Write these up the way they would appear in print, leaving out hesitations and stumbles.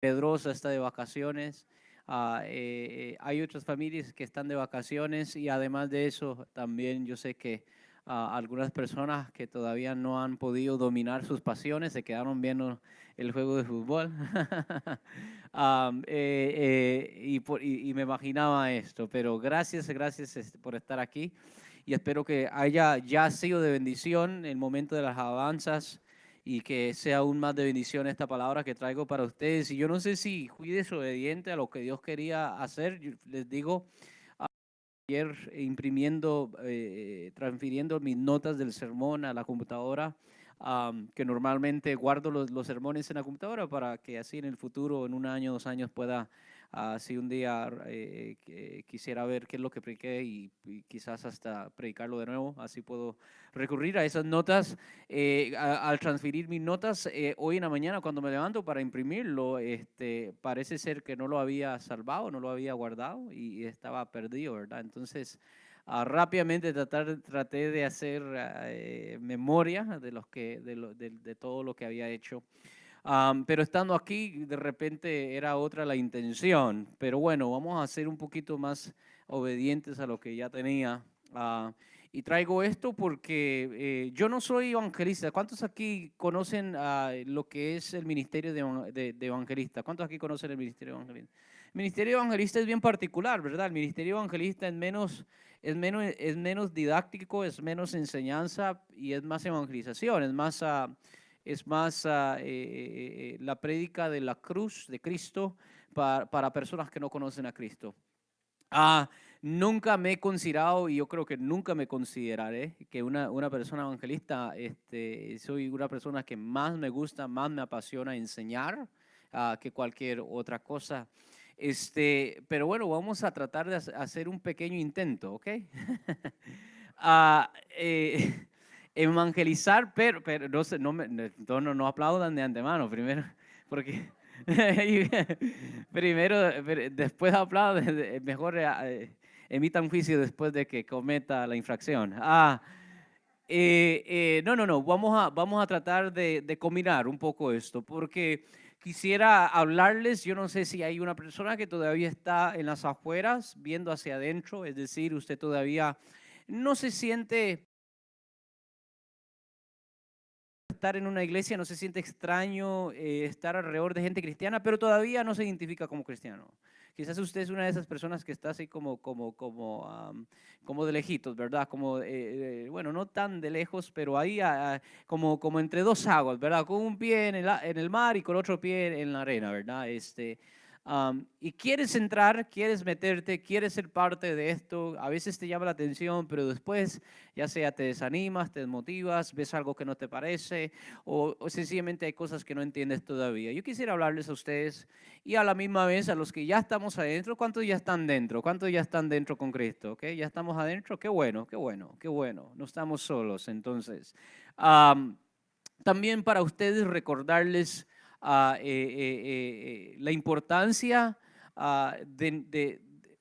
Pedrosa está de vacaciones. Hay otras familias que están de vacaciones y además de eso también yo sé que algunas personas que todavía no han podido dominar sus pasiones se quedaron viendo el juego de fútbol. Y me imaginaba esto, pero gracias por estar aquí y espero que haya ya sido de bendición el momento de las alabanzas y que sea aún más de bendición esta palabra que traigo para ustedes. Y yo no sé si fui desobediente a lo que Dios quería hacer. Yo les digo, ayer imprimiendo, transfiriendo mis notas del sermón a la computadora, que normalmente guardo los sermones en la computadora para que así en el futuro, en un año, 2 años, pueda, si un día quisiera ver qué es lo que prediqué y quizás hasta predicarlo de nuevo, así puedo recurrir a esas notas. Al transferir mis notas, hoy en la mañana cuando me levanto para imprimirlo, parece ser que no lo había salvado, no lo había guardado y estaba perdido, ¿verdad? Entonces, rápidamente traté de hacer memoria de, de todo lo que había hecho. Pero estando aquí, de repente era otra la intención. Pero bueno, vamos a ser un poquito más obedientes a lo que ya tenía. Y traigo esto porque yo no soy evangelista. ¿Cuántos aquí conocen lo que es el ministerio de evangelista? ¿Cuántos aquí conocen el ministerio de evangelista? El ministerio evangelista es bien particular, ¿verdad? El ministerio evangelista es menos didáctico, es menos enseñanza y es más evangelización, es más la prédica de la cruz de Cristo para personas que no conocen a Cristo. Nunca me he considerado y yo creo que nunca me consideraré que una persona evangelista. Soy una persona que más me gusta, más me apasiona enseñar que cualquier otra cosa. Pero bueno, vamos a tratar de hacer un pequeño intento, ¿ok? Ah, eh, Evangelizar, pero no, no aplaudan de antemano primero, porque después aplauden, mejor emitan juicio después de que cometa la infracción. No, vamos a tratar de combinar un poco esto, porque quisiera hablarles, yo no sé si hay una persona que todavía está en las afueras, viendo hacia adentro, es decir, usted todavía no se siente estar en una iglesia, no se siente extraño estar alrededor de gente cristiana, pero todavía no se identifica como cristiano. Quizás usted es una de esas personas que está así como de lejitos, ¿verdad? Bueno, no tan de lejos, pero ahí como entre dos aguas, ¿verdad? Con un pie en el mar y con otro pie en la arena, ¿verdad? Y quieres entrar, quieres meterte, quieres ser parte de esto, a veces te llama la atención, pero después ya sea te desanimas, te desmotivas, ves algo que no te parece o sencillamente hay cosas que no entiendes todavía. Yo quisiera hablarles a ustedes y a la misma vez a los que ya estamos adentro. ¿Cuántos ya están dentro? ¿Cuántos ya están dentro con Cristo? ¿Okay? ¿Ya estamos adentro? Qué bueno, qué bueno, qué bueno. No estamos solos entonces. También para ustedes recordarles la importancia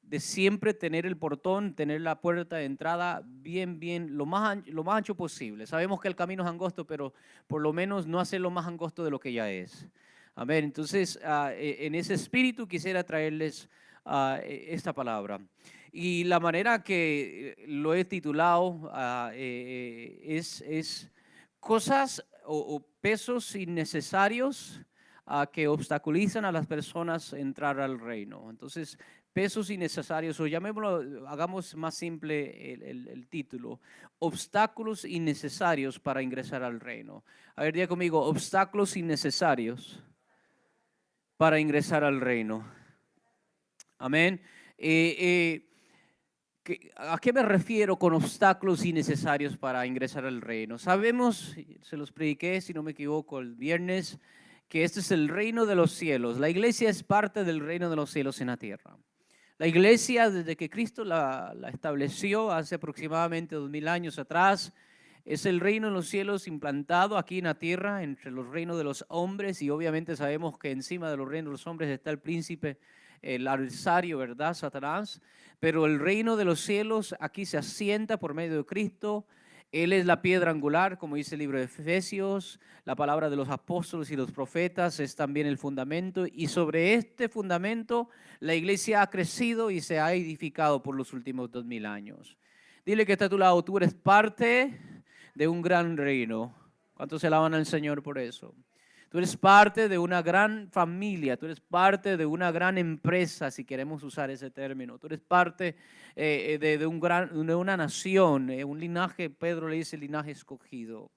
de siempre tener el portón, tener la puerta de entrada bien, lo más ancho posible. Sabemos que el camino es angosto, pero por lo menos no hacerlo más angosto de lo que ya es. Amén. Entonces, en ese espíritu quisiera traerles esta palabra. Y la manera que lo he titulado es cosas o pesos innecesarios que obstaculizan a las personas entrar al reino. Entonces, pesos innecesarios, o llamémoslo, hagamos más simple el título, obstáculos innecesarios para ingresar al reino. A ver, diga conmigo, obstáculos innecesarios para ingresar al reino. Amén. ¿A qué me refiero con obstáculos innecesarios para ingresar al reino? Sabemos, se los prediqué, si no me equivoco, el viernes, que este es el reino de los cielos. La iglesia es parte del reino de los cielos en la tierra. La iglesia, desde que Cristo la estableció hace aproximadamente 2000 años atrás, es el reino de los cielos implantado aquí en la tierra, entre los reinos de los hombres, y obviamente sabemos que encima de los reinos de los hombres está el príncipe, el adversario, ¿verdad? Satanás. Pero el reino de los cielos aquí se asienta por medio de Cristo. Él es la piedra angular, como dice el libro de Efesios. La palabra de los apóstoles y los profetas es también el fundamento. Y sobre este fundamento la iglesia ha crecido y se ha edificado por los últimos 2000 años. Dile que está a tu lado, tú eres parte de un gran reino. ¿Cuántos se alaban al Señor por eso? Tú eres parte de una gran familia, tú eres parte de una gran empresa, si queremos usar ese término. Tú eres parte de una nación, un linaje, Pedro le dice linaje escogido,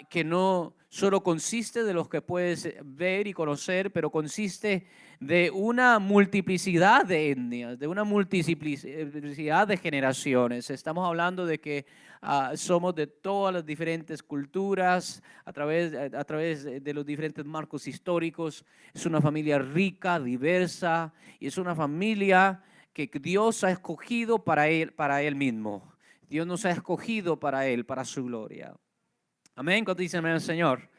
que no solo consiste de los que puedes ver y conocer, pero consiste de una multiplicidad de etnias, de una multiplicidad de generaciones. Estamos hablando de que somos de todas las diferentes culturas, a través de los diferentes marcos históricos. Es una familia rica, diversa, y es una familia que Dios ha escogido para él mismo. Dios nos ha escogido para Él, para su gloria. Amén. ¿Cuánto dicen amén al Señor?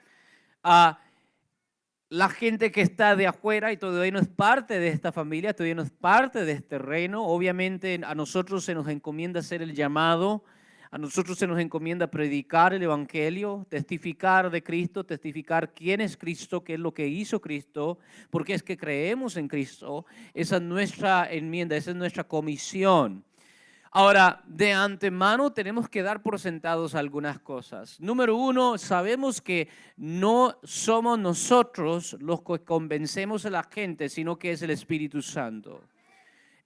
La gente que está de afuera y todavía no es parte de esta familia, todavía no es parte de este reino. Obviamente a nosotros se nos encomienda hacer el llamado, a nosotros se nos encomienda predicar el evangelio, testificar de Cristo, testificar quién es Cristo, qué es lo que hizo Cristo, porque es que creemos en Cristo. Esa es nuestra enmienda, esa es nuestra comisión. Ahora, de antemano tenemos que dar por sentados algunas cosas. Número uno, sabemos que no somos nosotros los que convencemos a la gente, sino que es el Espíritu Santo.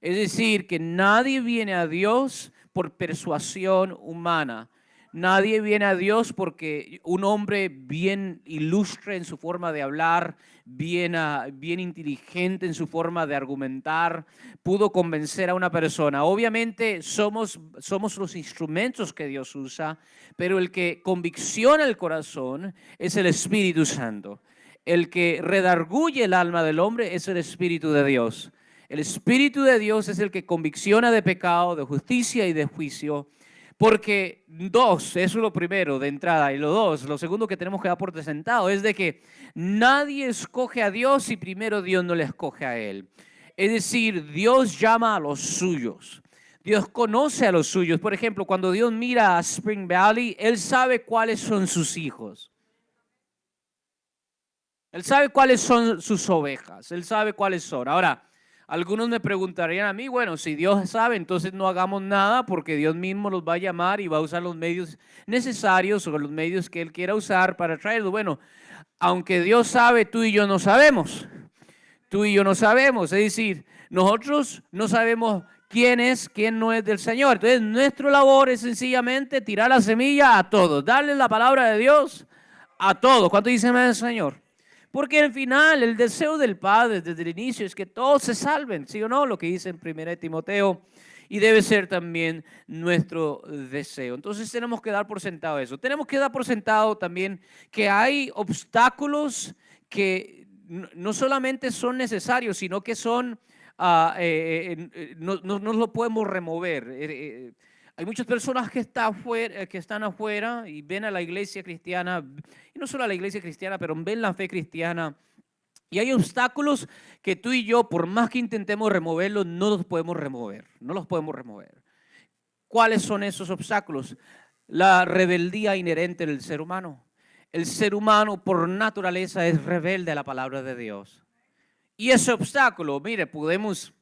Es decir, que nadie viene a Dios por persuasión humana. Nadie viene a Dios porque un hombre bien ilustre en su forma de hablar, bien inteligente en su forma de argumentar, pudo convencer a una persona. Obviamente somos los instrumentos que Dios usa, pero el que convicciona el corazón es el Espíritu Santo. El que redarguye el alma del hombre es el Espíritu de Dios. El Espíritu de Dios es el que convicciona de pecado, de justicia y de juicio. Porque eso es lo primero de entrada, y lo segundo que tenemos que dar por sentado es de que nadie escoge a Dios si primero Dios no le escoge a él. Es decir, Dios llama a los suyos. Dios conoce a los suyos. Por ejemplo, cuando Dios mira a Spring Valley, Él sabe cuáles son sus hijos. Él sabe cuáles son sus ovejas. Él sabe cuáles son. Ahora, algunos me preguntarían a mí, bueno, si Dios sabe, entonces no hagamos nada porque Dios mismo los va a llamar y va a usar los medios necesarios o los medios que Él quiera usar para traerlos. Bueno, aunque Dios sabe, tú y yo no sabemos. Tú y yo no sabemos. Es decir, nosotros no sabemos quién es, quién no es del Señor. Entonces, nuestra labor es sencillamente tirar la semilla a todos, darle la palabra de Dios a todos. ¿Cuánto dicen el Señor? Porque al final el deseo del Padre desde el inicio es que todos se salven, ¿sí o no? Lo que dice en 1 Timoteo, y debe ser también nuestro deseo. Entonces tenemos que dar por sentado eso. Tenemos que dar por sentado también que hay obstáculos que no solamente son necesarios, sino que son, no lo podemos remover. Hay muchas personas que están afuera y ven a la iglesia cristiana, y no solo a la iglesia cristiana, pero ven la fe cristiana. Y hay obstáculos que tú y yo, por más que intentemos removerlos, no los podemos remover. No los podemos remover. ¿Cuáles son esos obstáculos? La rebeldía inherente del ser humano. El ser humano por naturaleza es rebelde a la palabra de Dios. Y ese obstáculo, mire, podemos...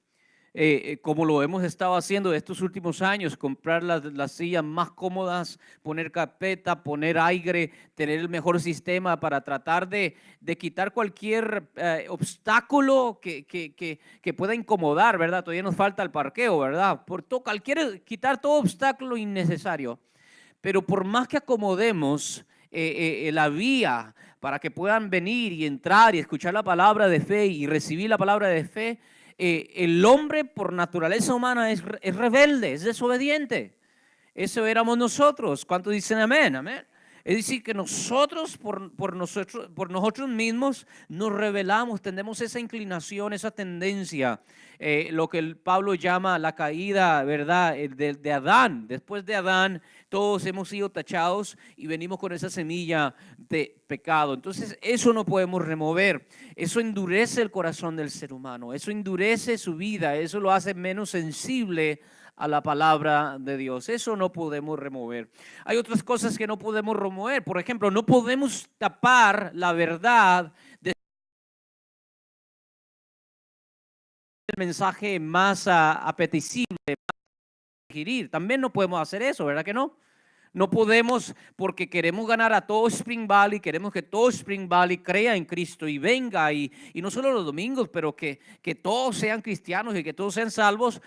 como lo hemos estado haciendo estos últimos años, comprar las sillas más cómodas, poner carpeta, poner aire, tener el mejor sistema para tratar de quitar cualquier obstáculo que pueda incomodar, ¿verdad? Todavía nos falta el parqueo, ¿verdad? Quitar todo obstáculo innecesario. Pero por más que acomodemos la vía para que puedan venir y entrar y escuchar la palabra de fe y recibir la palabra de fe, el hombre por naturaleza humana es rebelde, es desobediente. Eso éramos nosotros. ¿Cuántos dicen amén? Amén. Es decir, que nosotros por nosotros mismos nos rebelamos, tenemos esa inclinación, esa tendencia, lo que el Pablo llama la caída, ¿verdad? De Adán. Después de Adán, todos hemos sido tachados y venimos con esa semilla de pecado. Entonces, eso no podemos remover. Eso endurece el corazón del ser humano, eso endurece su vida, eso lo hace menos sensible a la palabra de Dios. Eso no podemos remover. Hay otras cosas que no podemos remover. Por ejemplo, no podemos tapar la verdad del mensaje más apetecible, más digerir. También no podemos hacer eso, ¿verdad que no? No podemos, porque queremos ganar a todo Spring Valley, queremos que todo Spring Valley crea en Cristo y venga, y no solo los domingos, pero que todos sean cristianos y que todos sean salvos,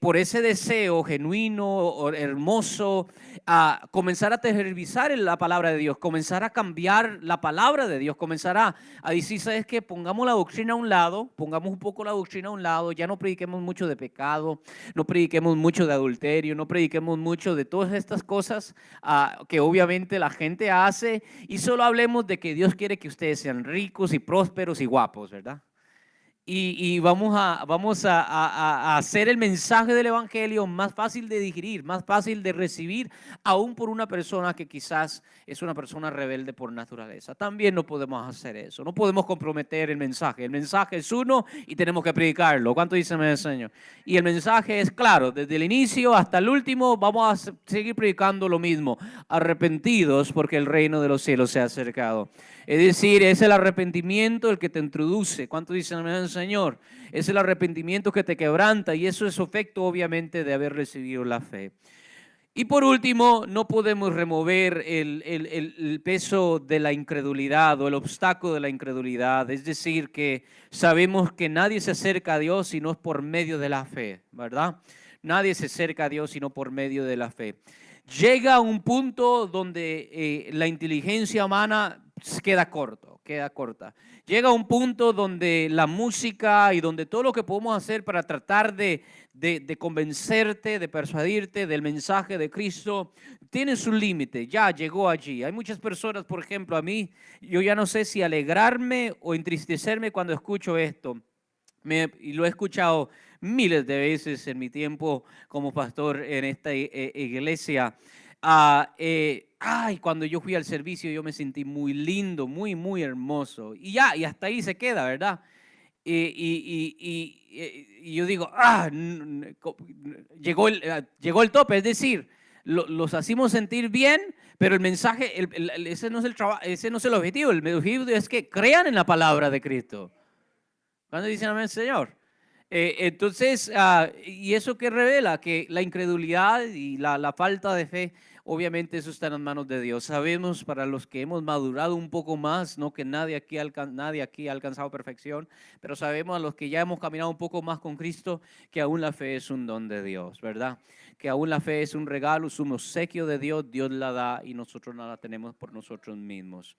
por ese deseo genuino, hermoso, a comenzar a tergiversar la palabra de Dios, comenzar a cambiar la palabra de Dios, comenzar a decir, ¿sabes qué? Pongamos la doctrina a un lado, pongamos un poco la doctrina a un lado, ya no prediquemos mucho de pecado, no prediquemos mucho de adulterio, no prediquemos mucho de todas estas cosas que obviamente la gente hace, y solo hablemos de que Dios quiere que ustedes sean ricos y prósperos y guapos, ¿verdad? Y vamos a hacer el mensaje del evangelio más fácil de digerir, más fácil de recibir, aún por una persona que quizás es una persona rebelde por naturaleza. También no podemos hacer eso, no podemos comprometer el mensaje. El mensaje es uno y tenemos que predicarlo. ¿Cuánto dice el Señor? Y el mensaje es claro, desde el inicio hasta el último vamos a seguir predicando lo mismo: arrepentidos porque el reino de los cielos se ha acercado. Es decir, es el arrepentimiento el que te introduce. ¿Cuánto dicen el Señor? Es el arrepentimiento que te quebranta, y eso es efecto obviamente de haber recibido la fe. Y por último, no podemos remover el peso de la incredulidad o el obstáculo de la incredulidad. Es decir, que sabemos que nadie se acerca a Dios si no es por medio de la fe, ¿verdad? Nadie se acerca a Dios sino por medio de la fe. Llega a un punto donde la inteligencia humana queda corta. Llega a un punto donde la música y donde todo lo que podemos hacer para tratar de convencerte, de persuadirte del mensaje de Cristo, tiene su límite, ya llegó allí. Hay muchas personas, por ejemplo, a mí, yo ya no sé si alegrarme o entristecerme cuando escucho esto. Y lo he escuchado miles de veces en mi tiempo como pastor en esta iglesia. Cuando yo fui al servicio yo me sentí muy lindo, muy, muy hermoso. Y hasta ahí se queda, ¿verdad? Y yo digo, llegó el tope, es decir, los hacemos sentir bien, pero el mensaje, ese no es el trabajo, ese no es el objetivo. El objetivo es que crean en la palabra de Cristo. ¿Cuándo dicen amén, Señor? Entonces, ¿y eso qué revela? Que la incredulidad y la falta de fe, obviamente eso está en las manos de Dios. Sabemos, para los que hemos madurado un poco más, no que nadie aquí ha alcanzado perfección, pero sabemos a los que ya hemos caminado un poco más con Cristo, que aún la fe es un don de Dios, ¿verdad? Que aún la fe es un regalo, es un obsequio de Dios, Dios la da y nosotros no la tenemos por nosotros mismos.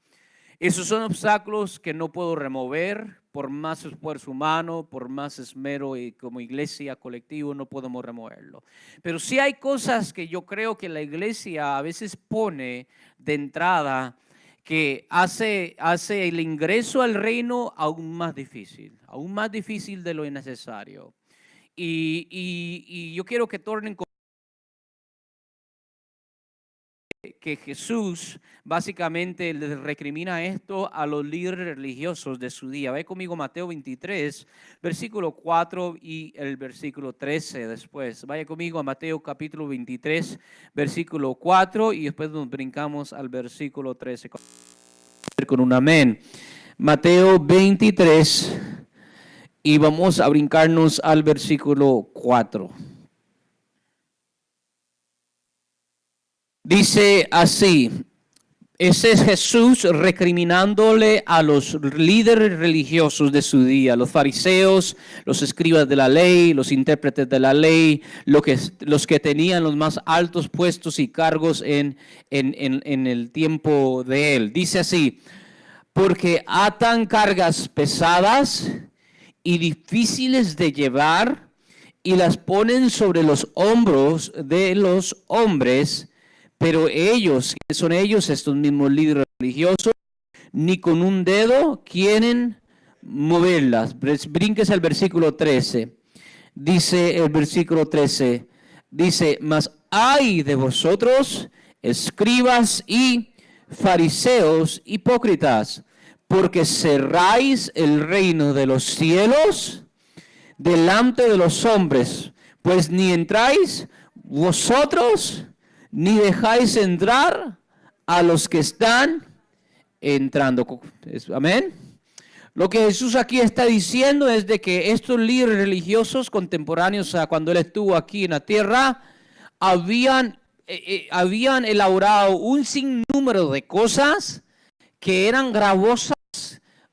Esos son obstáculos que no puedo remover por más esfuerzo humano, por más esmero, y como iglesia, colectivo, no podemos removerlo. Pero sí hay cosas que yo creo que la iglesia a veces pone de entrada que hace el ingreso al reino aún más difícil de lo necesario. Y yo quiero que tornen que Jesús básicamente le recrimina esto a los líderes religiosos de su día. Ve conmigo Mateo 23, versículo 4 y el versículo 13 después. Vaya conmigo a Mateo capítulo 23, versículo 4 y después nos brincamos al versículo 13. Con un amén. Mateo 23 y vamos a brincarnos al versículo 4. Dice así, ese es Jesús recriminándole a los líderes religiosos de su día, los fariseos, los escribas de la ley, los intérpretes de la ley, los que tenían los más altos puestos y cargos en el tiempo de él. Dice así, porque atan cargas pesadas y difíciles de llevar y las ponen sobre los hombros de los hombres, pero ellos, ¿quiénes son ellos? Estos mismos líderes religiosos, ni con un dedo quieren moverlas. Brinques al versículo 13. Dice el versículo 13, dice, mas ay de vosotros, escribas y fariseos hipócritas, porque cerráis el reino de los cielos delante de los hombres, Pues ni entráis vosotros, ni dejáis entrar a los que están entrando. Amén. Lo que Jesús aquí está diciendo es de que estos líderes religiosos contemporáneos a cuando Él estuvo aquí en la tierra, habían elaborado un sinnúmero de cosas que eran gravosas,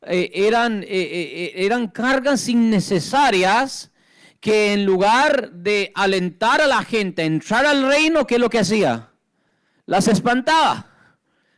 eran cargas innecesarias, que en lugar de alentar a la gente a entrar al reino, ¿qué es lo que hacía? Las espantaba.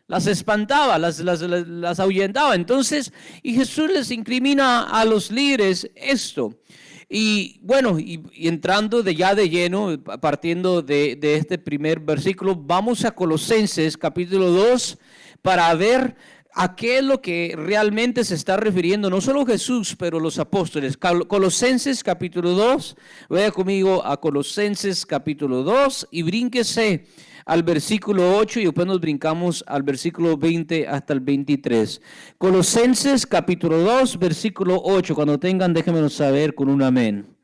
Las ahuyentaba. Entonces, y Jesús les incrimina a los líderes esto. Y bueno, y entrando de lleno, partiendo de este primer versículo, vamos a Colosenses capítulo 2 para ver a qué es lo que realmente se está refiriendo, no solo Jesús, pero los apóstoles. Colosenses capítulo 2, vaya conmigo a Colosenses capítulo 2 y brínquese al versículo 8 y después nos brincamos al versículo 20 hasta el 23. Colosenses capítulo 2, versículo 8. Cuando tengan, déjenmelo saber con un amén.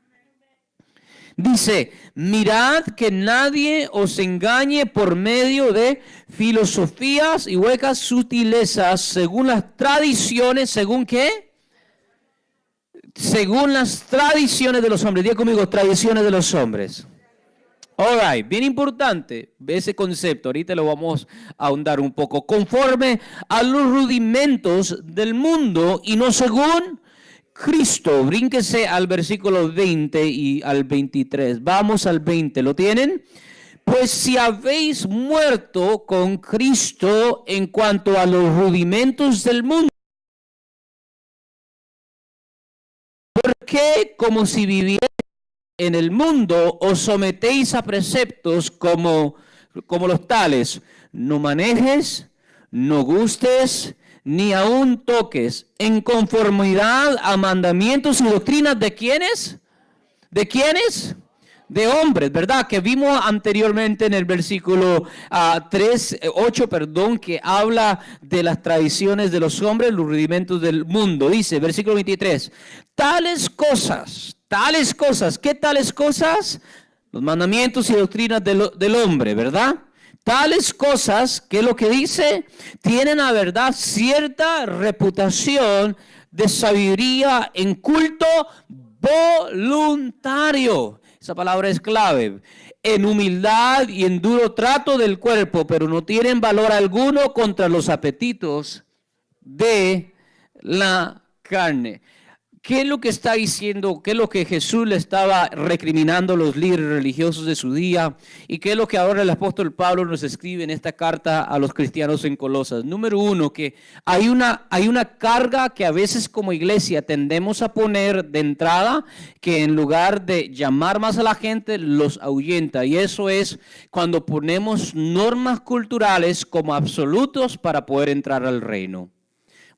Dice, mirad que nadie os engañe por medio de filosofías y huecas sutilezas, según las tradiciones, ¿según qué? Según las tradiciones de los hombres. Diga conmigo, tradiciones de los hombres. All right, bien importante ese concepto, ahorita lo vamos a ahondar un poco. Conforme a los rudimentos del mundo y no según Cristo. Brínquese al versículo 20 y al 23. Vamos al 20, ¿lo tienen? Pues si habéis muerto con Cristo en cuanto a los rudimentos del mundo, ¿por qué como si vivierais en el mundo os sometéis a preceptos como los tales? No manejes, no gustes, ni aún toques, en conformidad a mandamientos y doctrinas de ¿quiénes? ¿De quiénes? De hombres, ¿verdad? Que vimos anteriormente en el versículo 8, que habla de las tradiciones de los hombres, los rudimentos del mundo. Dice, versículo 23, tales cosas, ¿qué tales cosas? Los mandamientos y doctrinas del hombre, ¿verdad? Tales cosas, ¿qué es lo que dice? Tienen a verdad cierta reputación de sabiduría en culto voluntario. Esa palabra es clave. En humildad y en duro trato del cuerpo, pero no tienen valor alguno contra los apetitos de la carne. ¿Qué es lo que está diciendo? ¿Qué es lo que Jesús le estaba recriminando a los líderes religiosos de su día? ¿Y qué es lo que ahora el apóstol Pablo nos escribe en esta carta a los cristianos en Colosas? Número uno, que hay una carga que a veces como iglesia tendemos a poner de entrada, que en lugar de llamar más a la gente, los ahuyenta. Y eso es cuando ponemos normas culturales como absolutos para poder entrar al reino.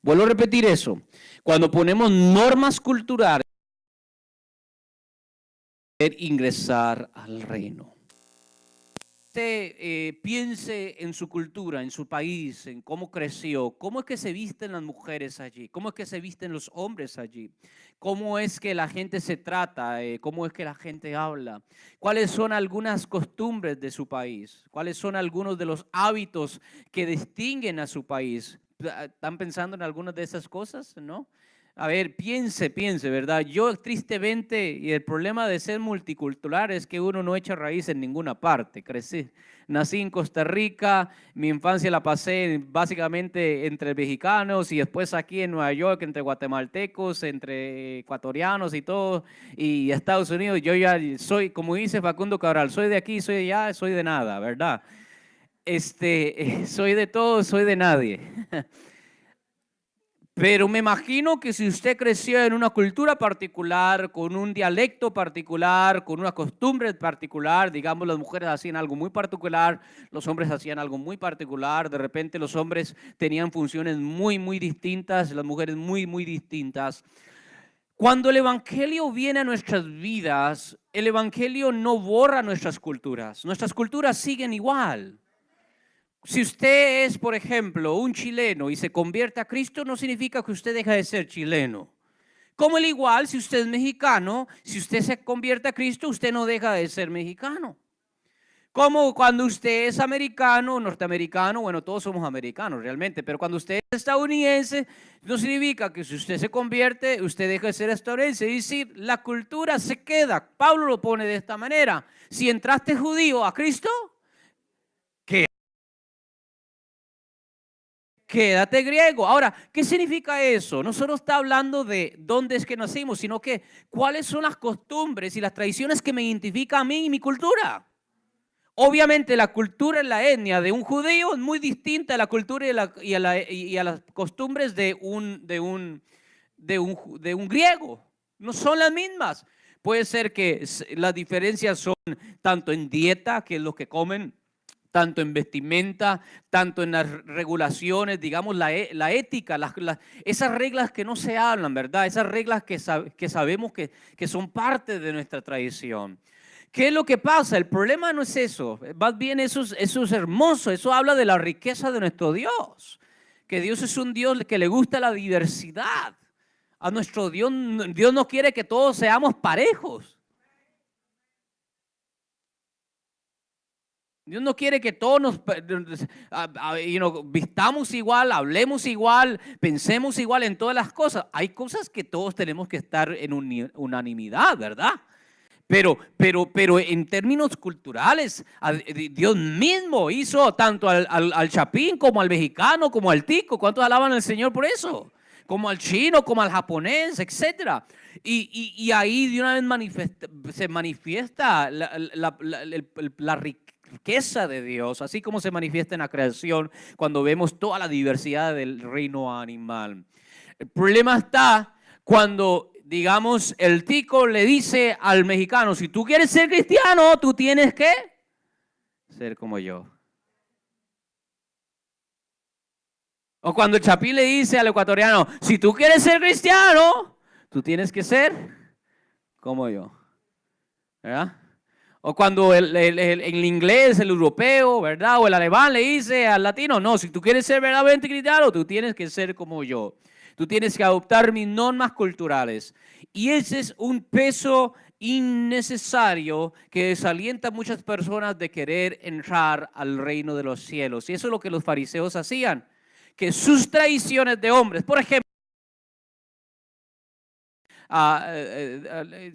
Vuelvo a repetir eso. Cuando ponemos normas culturales para ingresar al reino. Usted piense en su cultura, en su país, en cómo creció, cómo es que se visten las mujeres allí, cómo es que se visten los hombres allí, cómo es que la gente se trata, cómo es que la gente habla, cuáles son algunas costumbres de su país, cuáles son algunos de los hábitos que distinguen a su país. ¿Están pensando en algunas de esas cosas? ¿No? A ver, piense, ¿verdad? Yo tristemente, y el problema de ser multicultural es que uno no echa raíz en ninguna parte. Nací en Costa Rica, mi infancia la pasé básicamente entre mexicanos y después aquí en Nueva York entre guatemaltecos, entre ecuatorianos y todo, y Estados Unidos. Yo ya soy, como dice Facundo Cabral, soy de aquí, soy de allá, soy de nada, ¿verdad? Soy de todo, soy de nadie. Pero me imagino que si usted creció en una cultura particular, con un dialecto particular, con una costumbre particular, digamos las mujeres hacían algo muy particular, los hombres hacían algo muy particular, de repente los hombres tenían funciones muy, muy distintas, las mujeres muy, muy distintas. Cuando el evangelio viene a nuestras vidas, el evangelio no borra nuestras culturas siguen igual. Si usted es, por ejemplo, un chileno y se convierte a Cristo, no significa que usted deja de ser chileno. Como al igual, si usted es mexicano, si usted se convierte a Cristo, usted no deja de ser mexicano. Como cuando usted es americano, norteamericano, bueno, todos somos americanos realmente, pero cuando usted es estadounidense, no significa que si usted se convierte, usted deja de ser estadounidense. Es decir, la cultura se queda. Pablo lo pone de esta manera. Si entraste judío a Cristo, quédate griego. Ahora, ¿qué significa eso? No solo está hablando de dónde es que nacimos, sino que cuáles son las costumbres y las tradiciones que me identifican a mí y mi cultura. Obviamente la cultura y la etnia de un judío es muy distinta a la cultura y a las costumbres de un griego. No son las mismas. Puede ser que las diferencias son tanto en dieta, que es lo que comen, tanto en vestimenta, tanto en las regulaciones, digamos, la ética, esas reglas que no se hablan, ¿verdad? Esas reglas que sabemos que son parte de nuestra tradición. ¿Qué es lo que pasa? El problema no es eso, más bien eso es hermoso, eso habla de la riqueza de nuestro Dios, que Dios es un Dios que le gusta la diversidad. A nuestro Dios, Dios no quiere que todos seamos parejos. Dios no quiere que todos nos vistamos igual, hablemos igual, pensemos igual en todas las cosas. Hay cosas que todos tenemos que estar en unanimidad, ¿verdad? Pero en términos culturales, Dios mismo hizo tanto al chapín como al mexicano, como al tico. ¿Cuántos alaban al Señor por eso? Como al chino, como al japonés, etcétera. Y ahí de una vez se manifiesta la riqueza de Dios, así como se manifiesta en la creación cuando vemos toda la diversidad del reino animal. El problema está cuando, digamos, el tico le dice al mexicano, si tú quieres ser cristiano, tú tienes que ser como yo. O cuando el chapín le dice al ecuatoriano, si tú quieres ser cristiano, tú tienes que ser como yo. ¿Verdad? O cuando el inglés, el europeo, ¿verdad? O el alemán le dice al latino, no, si tú quieres ser verdaderamente cristiano, tú tienes que ser como yo. Tú tienes que adoptar mis normas culturales. Y ese es un peso innecesario que desalienta a muchas personas de querer entrar al reino de los cielos. Y eso es lo que los fariseos hacían, que sus tradiciones de hombres, por ejemplo,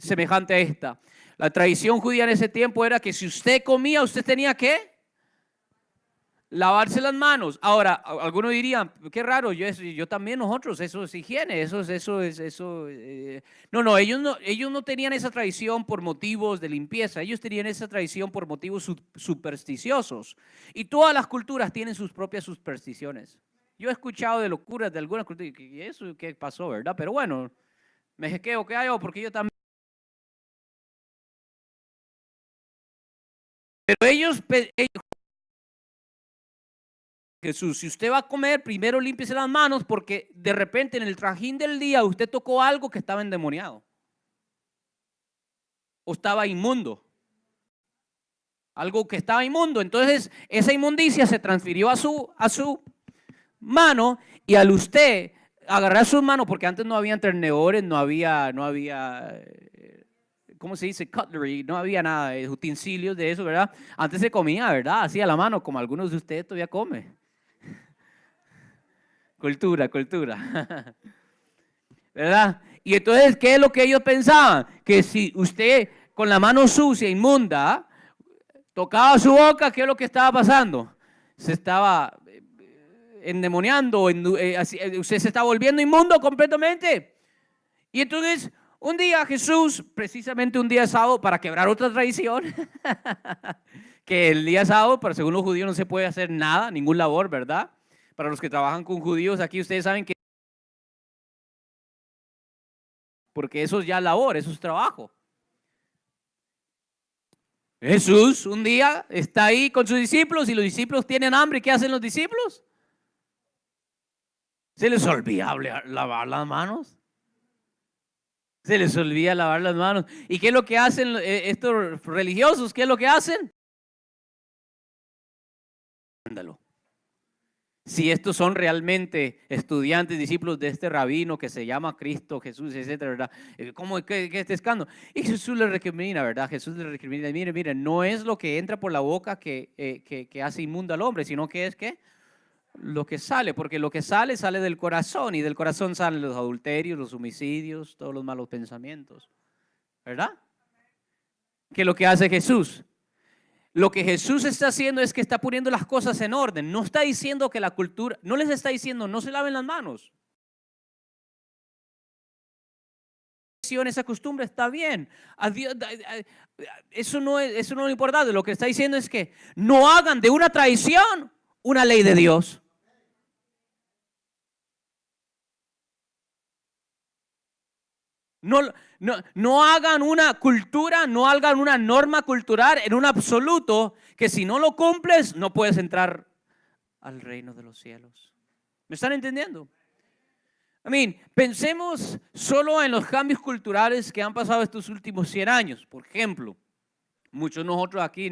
semejante a esta, la tradición judía en ese tiempo era que si usted comía, usted tenía que lavarse las manos. Ahora, algunos dirían, qué raro, yo también, nosotros, eso es higiene, eso. No, ellos no tenían esa tradición por motivos de limpieza, ellos tenían esa tradición por motivos supersticiosos. Y todas las culturas tienen sus propias supersticiones. Yo he escuchado de locuras de algunas culturas, y eso qué pasó, ¿verdad? Pero bueno, me jequeo, ¿qué hago? Porque yo también. Pero ellos Jesús, si usted va a comer, primero límpiese las manos porque de repente en el trajín del día usted tocó algo que estaba endemoniado o estaba inmundo. Algo que estaba inmundo. Entonces esa inmundicia se transfirió a su mano y al usted agarrar sus manos, porque antes no había tenedores, no había, ¿cómo se dice? Cutlery, no había nada, utensilios de eso, ¿verdad? Antes se comía, ¿verdad? Así a la mano, como algunos de ustedes todavía comen. Cultura. ¿Verdad? Y entonces, ¿qué es lo que ellos pensaban? Que si usted con la mano sucia, inmunda, tocaba su boca, ¿qué es lo que estaba pasando? Se estaba endemoniando, usted se está volviendo inmundo completamente. Y entonces, un día Jesús, precisamente un día sábado, para quebrar otra tradición, que el día sábado, para según los judíos, no se puede hacer nada, ningún labor, ¿verdad? Para los que trabajan con judíos, aquí ustedes saben que porque eso es ya labor, eso es trabajo. Jesús un día está ahí con sus discípulos y los discípulos tienen hambre. ¿Qué hacen los discípulos? Se les olvida lavar las manos. Se les olvida lavar las manos. ¿Y qué es lo que hacen estos religiosos? ¿Qué es lo que hacen? Ándalo. si estos son realmente estudiantes, discípulos de este rabino que se llama Cristo, Jesús, etcétera, ¿verdad? ¿Cómo que este escándalo? Y Jesús le recrimina, ¿verdad? Jesús le recrimina, mire, no es lo que entra por la boca que hace inmundo al hombre, sino que es que lo que sale, porque lo que sale del corazón, y del corazón salen los adulterios, los homicidios, todos los malos pensamientos, ¿verdad? ¿Qué es lo que hace Jesús? Lo que Jesús está haciendo es que está poniendo las cosas en orden. No está diciendo que la cultura, no les está diciendo no se laven las manos. Esa costumbre está bien. Eso no es lo importante. Lo que está diciendo es que no hagan de una tradición una ley de Dios. No hagan una cultura, no hagan una norma cultural en un absoluto que si no lo cumples no puedes entrar al reino de los cielos. ¿Me están entendiendo? Pensemos solo en los cambios culturales que han pasado estos últimos 100 años. Por ejemplo, muchos de nosotros aquí,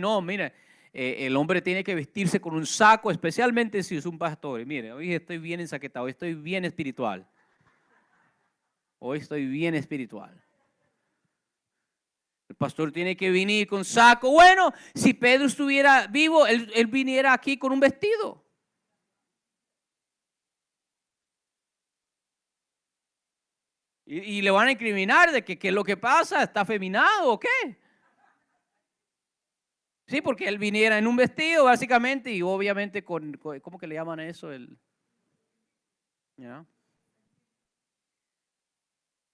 el hombre tiene que vestirse con un saco, especialmente si es un pastor. Y mire, hoy estoy bien ensaquetado, hoy estoy bien espiritual. Hoy estoy bien espiritual. El pastor tiene que venir con saco. Bueno, si Pedro estuviera vivo, él viniera aquí con un vestido. Y le van a incriminar de que lo que pasa, ¿está afeminado o qué? Sí, porque él viniera en un vestido básicamente y obviamente con ¿cómo que le llaman eso?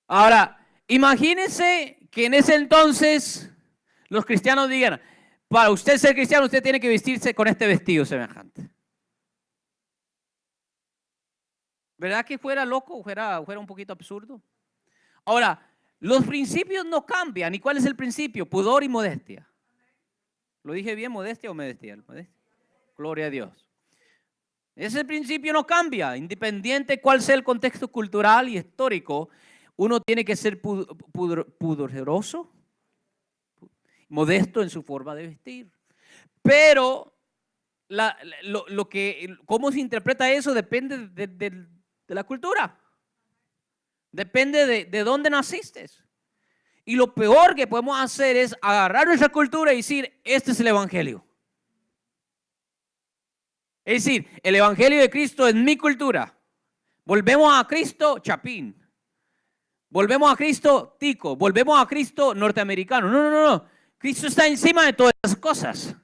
Ahora, imagínense que en ese entonces los cristianos digan, para usted ser cristiano usted tiene que vestirse con este vestido semejante. ¿Verdad que fuera loco, fuera un poquito absurdo? Ahora, los principios no cambian. ¿Y cuál es el principio? Pudor y modestia. ¿Lo dije bien, modestia o modestia? Gloria a Dios. Ese principio no cambia, independiente cuál sea el contexto cultural y histórico. Uno tiene que ser pudoroso, modesto en su forma de vestir. Pero cómo se interpreta eso depende de la cultura. Depende de dónde naciste. Y lo peor que podemos hacer es agarrar nuestra cultura y decir, este es el evangelio. Es decir, el evangelio de Cristo es mi cultura. Volvemos a Cristo, chapín. Volvemos a Cristo, tico. Volvemos a Cristo, norteamericano. No. Cristo está encima de todas esas cosas.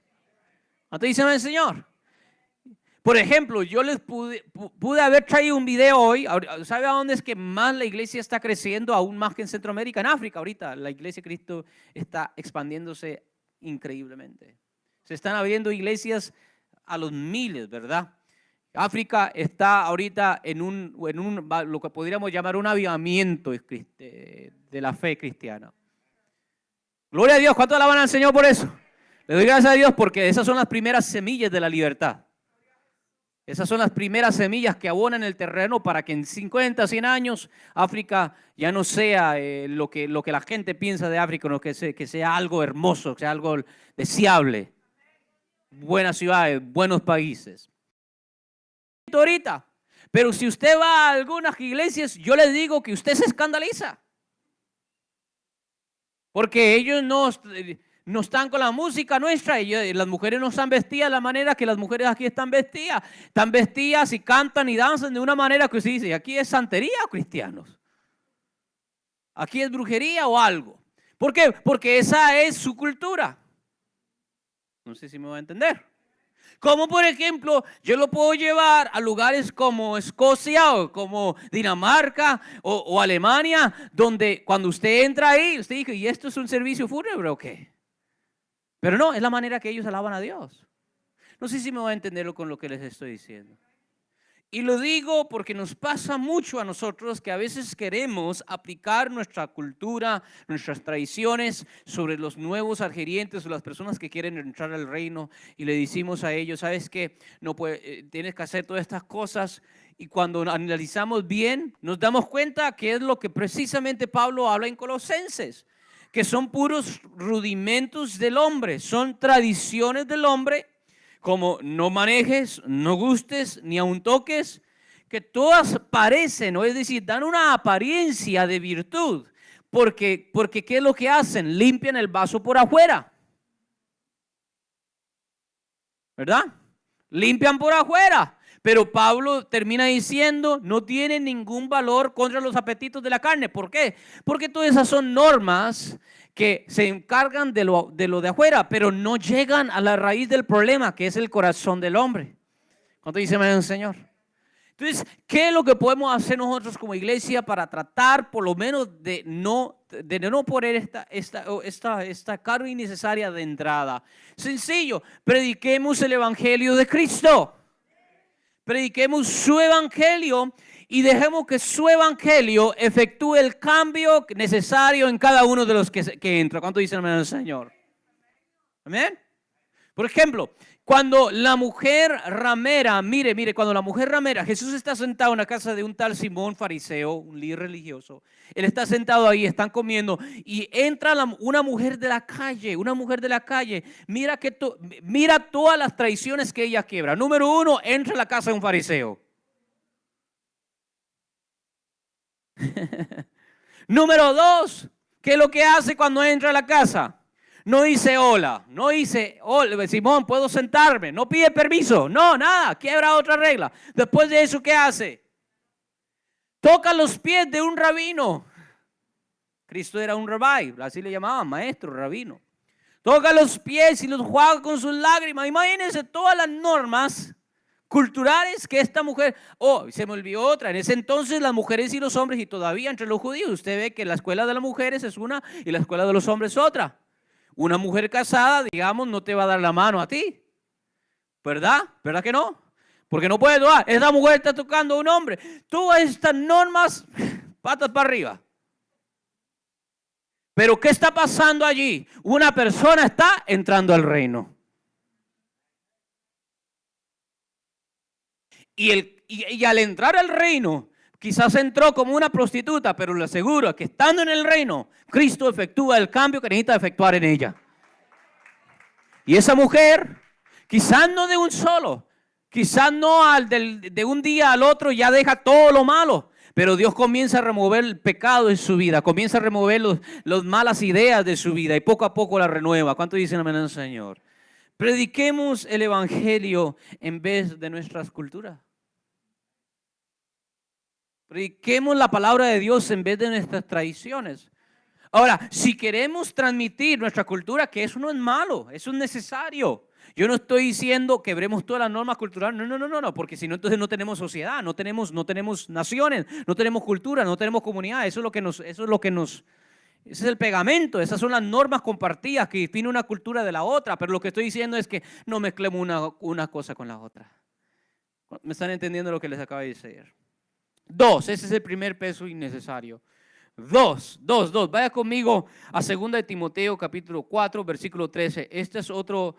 ¿No te dicen el Señor? Por ejemplo, yo les pude haber traído un video hoy. ¿Sabe a dónde es que más la iglesia está creciendo? Aún más que en Centroamérica, en África ahorita. La iglesia de Cristo está expandiéndose increíblemente. Se están abriendo iglesias a los miles, ¿verdad? África está ahorita en lo que podríamos llamar un avivamiento de la fe cristiana. Gloria a Dios. ¿Cuánto alaban al Señor por eso? Le doy gracias a Dios porque esas son las primeras semillas de la libertad. Esas son las primeras semillas que abonan el terreno para que en 50, 100 años África ya no sea lo que la gente piensa de África, sino que sea algo hermoso, que sea algo deseable. Buenas ciudades, buenos países. Ahorita, pero si usted va a algunas iglesias, yo les digo que usted se escandaliza. Porque ellos no están con la música nuestra y las mujeres no están vestidas de la manera que las mujeres aquí están vestidas. Están vestidas y cantan y danzan de una manera que usted dice, ¿aquí es santería o cristianos? ¿Aquí es brujería o algo? ¿Por qué? Porque esa es su cultura. No sé si me va a entender. Como por ejemplo, yo lo puedo llevar a lugares como Escocia o como Dinamarca o Alemania, donde cuando usted entra ahí, usted dice, ¿y esto es un servicio fúnebre o qué? Pero no, es la manera que ellos alaban a Dios. No sé si me va a entender con lo que les estoy diciendo. Y lo digo porque nos pasa mucho a nosotros que a veces queremos aplicar nuestra cultura, nuestras tradiciones sobre los nuevos adherentes o las personas que quieren entrar al reino y le decimos a ellos, ¿sabes qué? No tienes que hacer todas estas cosas. Y cuando analizamos bien, nos damos cuenta que es lo que precisamente Pablo habla en Colosenses, que son puros rudimentos del hombre, son tradiciones del hombre como no manejes, no gustes, ni aun toques, que todas parecen, o es decir, dan una apariencia de virtud, porque ¿qué es lo que hacen? Limpian el vaso por afuera, ¿verdad? Limpian por afuera. Pero Pablo termina diciendo, no tiene ningún valor contra los apetitos de la carne. ¿Por qué? Porque todas esas son normas que se encargan de lo de afuera, pero no llegan a la raíz del problema, que es el corazón del hombre. ¿Cuánto dice el Señor? Entonces, ¿qué es lo que podemos hacer nosotros como iglesia para tratar por lo menos de no poner esta carga innecesaria de entrada? Sencillo, prediquemos el evangelio de Cristo. Prediquemos su evangelio y dejemos que su evangelio efectúe el cambio necesario en cada uno de los que entra. ¿Cuánto dicen amén al Señor? Amén. Por ejemplo, cuando la mujer ramera, mire, cuando la mujer ramera, Jesús está sentado en la casa de un tal Simón fariseo, un líder religioso. Él está sentado ahí, están comiendo y entra una mujer de la calle, Mira todas las traiciones que ella quiebra. Número uno, entra a la casa de un fariseo. Número dos, ¿qué es lo que hace cuando entra a la casa? No dice hola, Simón, ¿puedo sentarme? No pide permiso, no, nada, quiebra otra regla. Después de eso, ¿qué hace? Toca los pies de un rabino. Cristo era un rabí, así le llamaban, maestro, rabino. Toca los pies y los juega con sus lágrimas. Imagínense todas las normas culturales que esta mujer, se me olvidó otra, en ese entonces las mujeres y los hombres, y todavía entre los judíos, usted ve que la escuela de las mujeres es una y la escuela de los hombres es otra. Una mujer casada, digamos, no te va a dar la mano a ti, ¿verdad? ¿Verdad que no? Porque no puede tocar. Esa mujer está tocando a un hombre. Todas estas normas, patas para arriba. Pero ¿qué está pasando allí? Una persona está entrando al reino. Y al entrar al reino, quizás entró como una prostituta, pero le aseguro que estando en el reino, Cristo efectúa el cambio que necesita efectuar en ella. Y esa mujer, quizás no de un solo, quizás no de un día al otro ya deja todo lo malo, pero Dios comienza a remover el pecado de su vida, comienza a remover las malas ideas de su vida y poco a poco la renueva. ¿Cuánto dicen amén al Señor? Prediquemos el evangelio en vez de nuestras culturas. Prediquemos la palabra de Dios en vez de nuestras tradiciones. Ahora, si queremos transmitir nuestra cultura, que eso no es malo, eso es necesario. Yo no estoy diciendo quebremos todas las normas culturales, no, porque si no, entonces no tenemos sociedad, no tenemos naciones, no tenemos cultura, no tenemos comunidad. Ese es el pegamento, esas son las normas compartidas que definen una cultura de la otra. Pero lo que estoy diciendo es que no mezclemos una cosa con la otra. ¿Me están entendiendo lo que les acabo de decir? Dos, ese es el primer peso innecesario. Dos. Vaya conmigo a 2 de Timoteo capítulo 4 versículo 13. Este es otro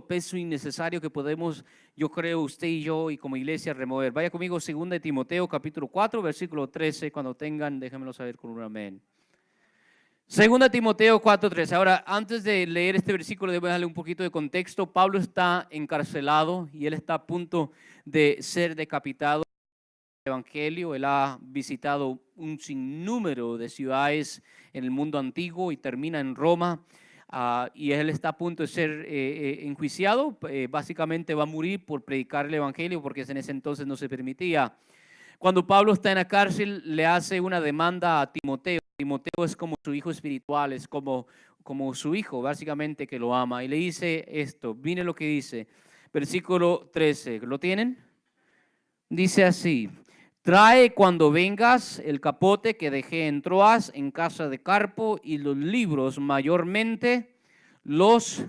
peso innecesario que podemos, yo creo, usted y yo y como iglesia remover. Vaya conmigo 2 de Timoteo capítulo 4 versículo 13. Cuando tengan, déjenmelo saber con un amén. 2 de Timoteo 4:13. Ahora, antes de leer este versículo, debo darle un poquito de contexto. Pablo está encarcelado y él está a punto de ser decapitado. Evangelio, él ha visitado un sinnúmero de ciudades en el mundo antiguo y termina en Roma, y él está a punto de ser enjuiciado. Básicamente va a morir por predicar el Evangelio, porque en ese entonces no se permitía. Cuando Pablo está en la cárcel, le hace una demanda a Timoteo. Timoteo es como su hijo espiritual, es como su hijo, básicamente, que lo ama, y le dice esto. Mire lo que dice, versículo 13, ¿lo tienen? Dice así: trae cuando vengas el capote que dejé en Troas, en casa de Carpo, y los libros, mayormente los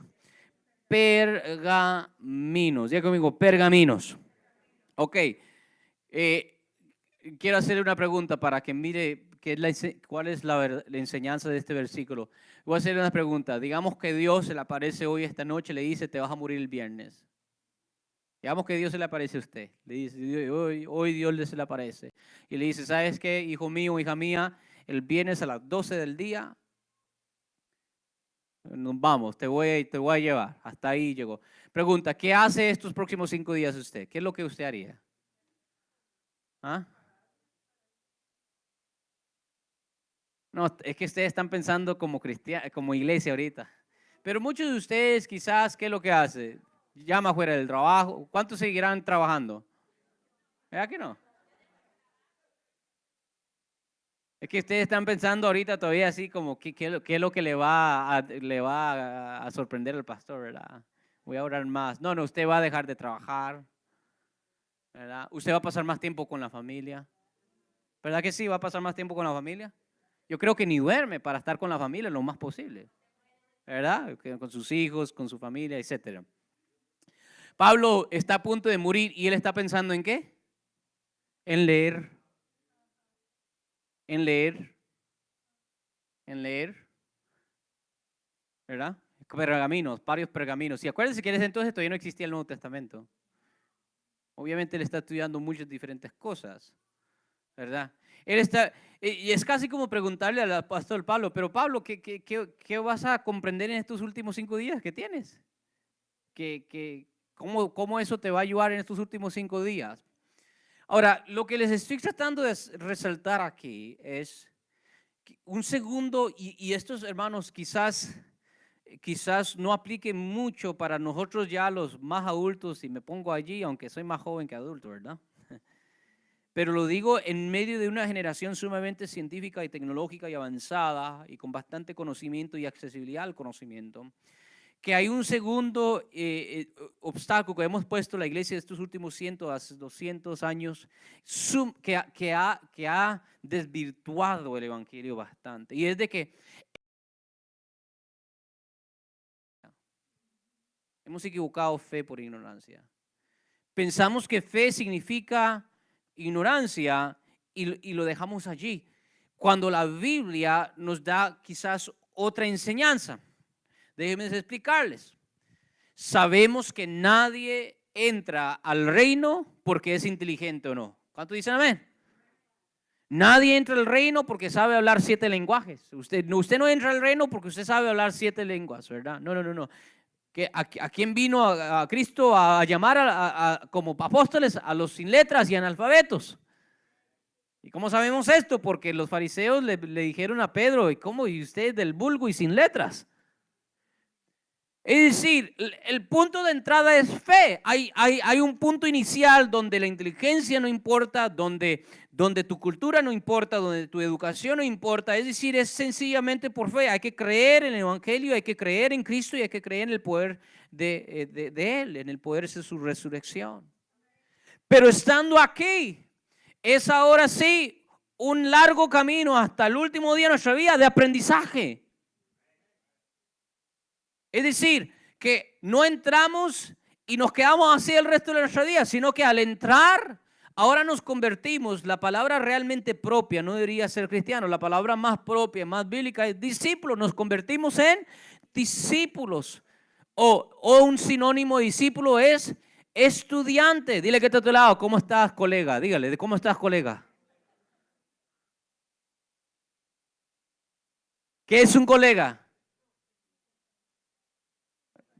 pergaminos. Diga conmigo, pergaminos. Ok. Quiero hacerle una pregunta para que mire cuál es la enseñanza de este versículo. Voy a hacerle una pregunta. Digamos que Dios se le aparece hoy, esta noche, le dice, te vas a morir el viernes. Digamos que Dios se le aparece a usted, le dice, hoy Dios se le aparece y le dice, ¿sabes qué, hijo mío, hija mía? El viernes a las 12 del día Nos vamos, te voy a llevar. Hasta ahí llegó. Pregunta, ¿qué hace estos próximos 5 días usted? ¿Qué es lo que usted haría? ¿Ah? No, es que ustedes están pensando como como iglesia ahorita. Pero muchos de ustedes quizás, ¿qué es lo que hace? Llama fuera del trabajo. ¿Cuántos seguirán trabajando? ¿Verdad que no? Es que ustedes están pensando ahorita todavía así como qué es lo que le va a sorprender al pastor, ¿verdad? Voy a orar más. No, usted va a dejar de trabajar, ¿verdad? Usted va a pasar más tiempo con la familia. ¿Verdad que sí? ¿Va a pasar más tiempo con la familia? Yo creo que ni duerme para estar con la familia lo más posible, ¿verdad? Con sus hijos, con su familia, etcétera. Pablo está a punto de morir y él está pensando ¿en qué? En leer, en leer, en leer, ¿verdad? Pergaminos, varios pergaminos. Y acuérdense que en ese entonces todavía no existía el Nuevo Testamento. Obviamente él está estudiando muchas diferentes cosas, ¿verdad? Él está, y es casi como preguntarle al pastor Pablo, pero Pablo, ¿qué vas a comprender en estos últimos 5 días que tienes? ¿Cómo eso te va a ayudar en estos últimos 5 días? Ahora, lo que les estoy tratando de resaltar aquí es un segundo, y estos hermanos quizás no apliquen mucho para nosotros ya los más adultos, y me pongo allí, aunque soy más joven que adulto, ¿verdad? Pero lo digo en medio de una generación sumamente científica y tecnológica y avanzada y con bastante conocimiento y accesibilidad al conocimiento, que hay un segundo obstáculo que hemos puesto la iglesia de estos últimos 100 a 200 años que ha desvirtuado el evangelio bastante. Y es de que hemos equivocado fe por ignorancia. Pensamos que fe significa ignorancia y lo dejamos allí, cuando la Biblia nos da quizás otra enseñanza. Déjenme explicarles. Sabemos que nadie entra al reino porque es inteligente o no. ¿Cuántos dicen amén? Nadie entra al reino porque sabe hablar 7 lenguajes. Usted no entra al reino porque usted sabe hablar 7 lenguas, ¿verdad? No. ¿A quién vino a Cristo a llamar como apóstoles? A los sin letras y analfabetos. ¿Y cómo sabemos esto? Porque los fariseos le dijeron a Pedro, ¿y usted del vulgo y sin letras? Es decir, el punto de entrada es fe. Hay un punto inicial donde la inteligencia no importa, donde tu cultura no importa, donde tu educación no importa. Es decir, es sencillamente por fe. Hay que creer en el Evangelio, hay que creer en Cristo y hay que creer en el poder de Él, en el poder de su resurrección. Pero estando aquí, es ahora sí un largo camino hasta el último día de nuestra vida de aprendizaje. Es decir, que no entramos y nos quedamos así el resto de nuestra vida, sino que al entrar, ahora nos convertimos, la palabra realmente propia, no debería ser cristiano, la palabra más propia, más bíblica es discípulo, nos convertimos en discípulos. O un sinónimo de discípulo es estudiante. Dile que está a tu lado, ¿cómo estás, colega? Dígale, ¿cómo estás, colega? ¿Qué es un colega?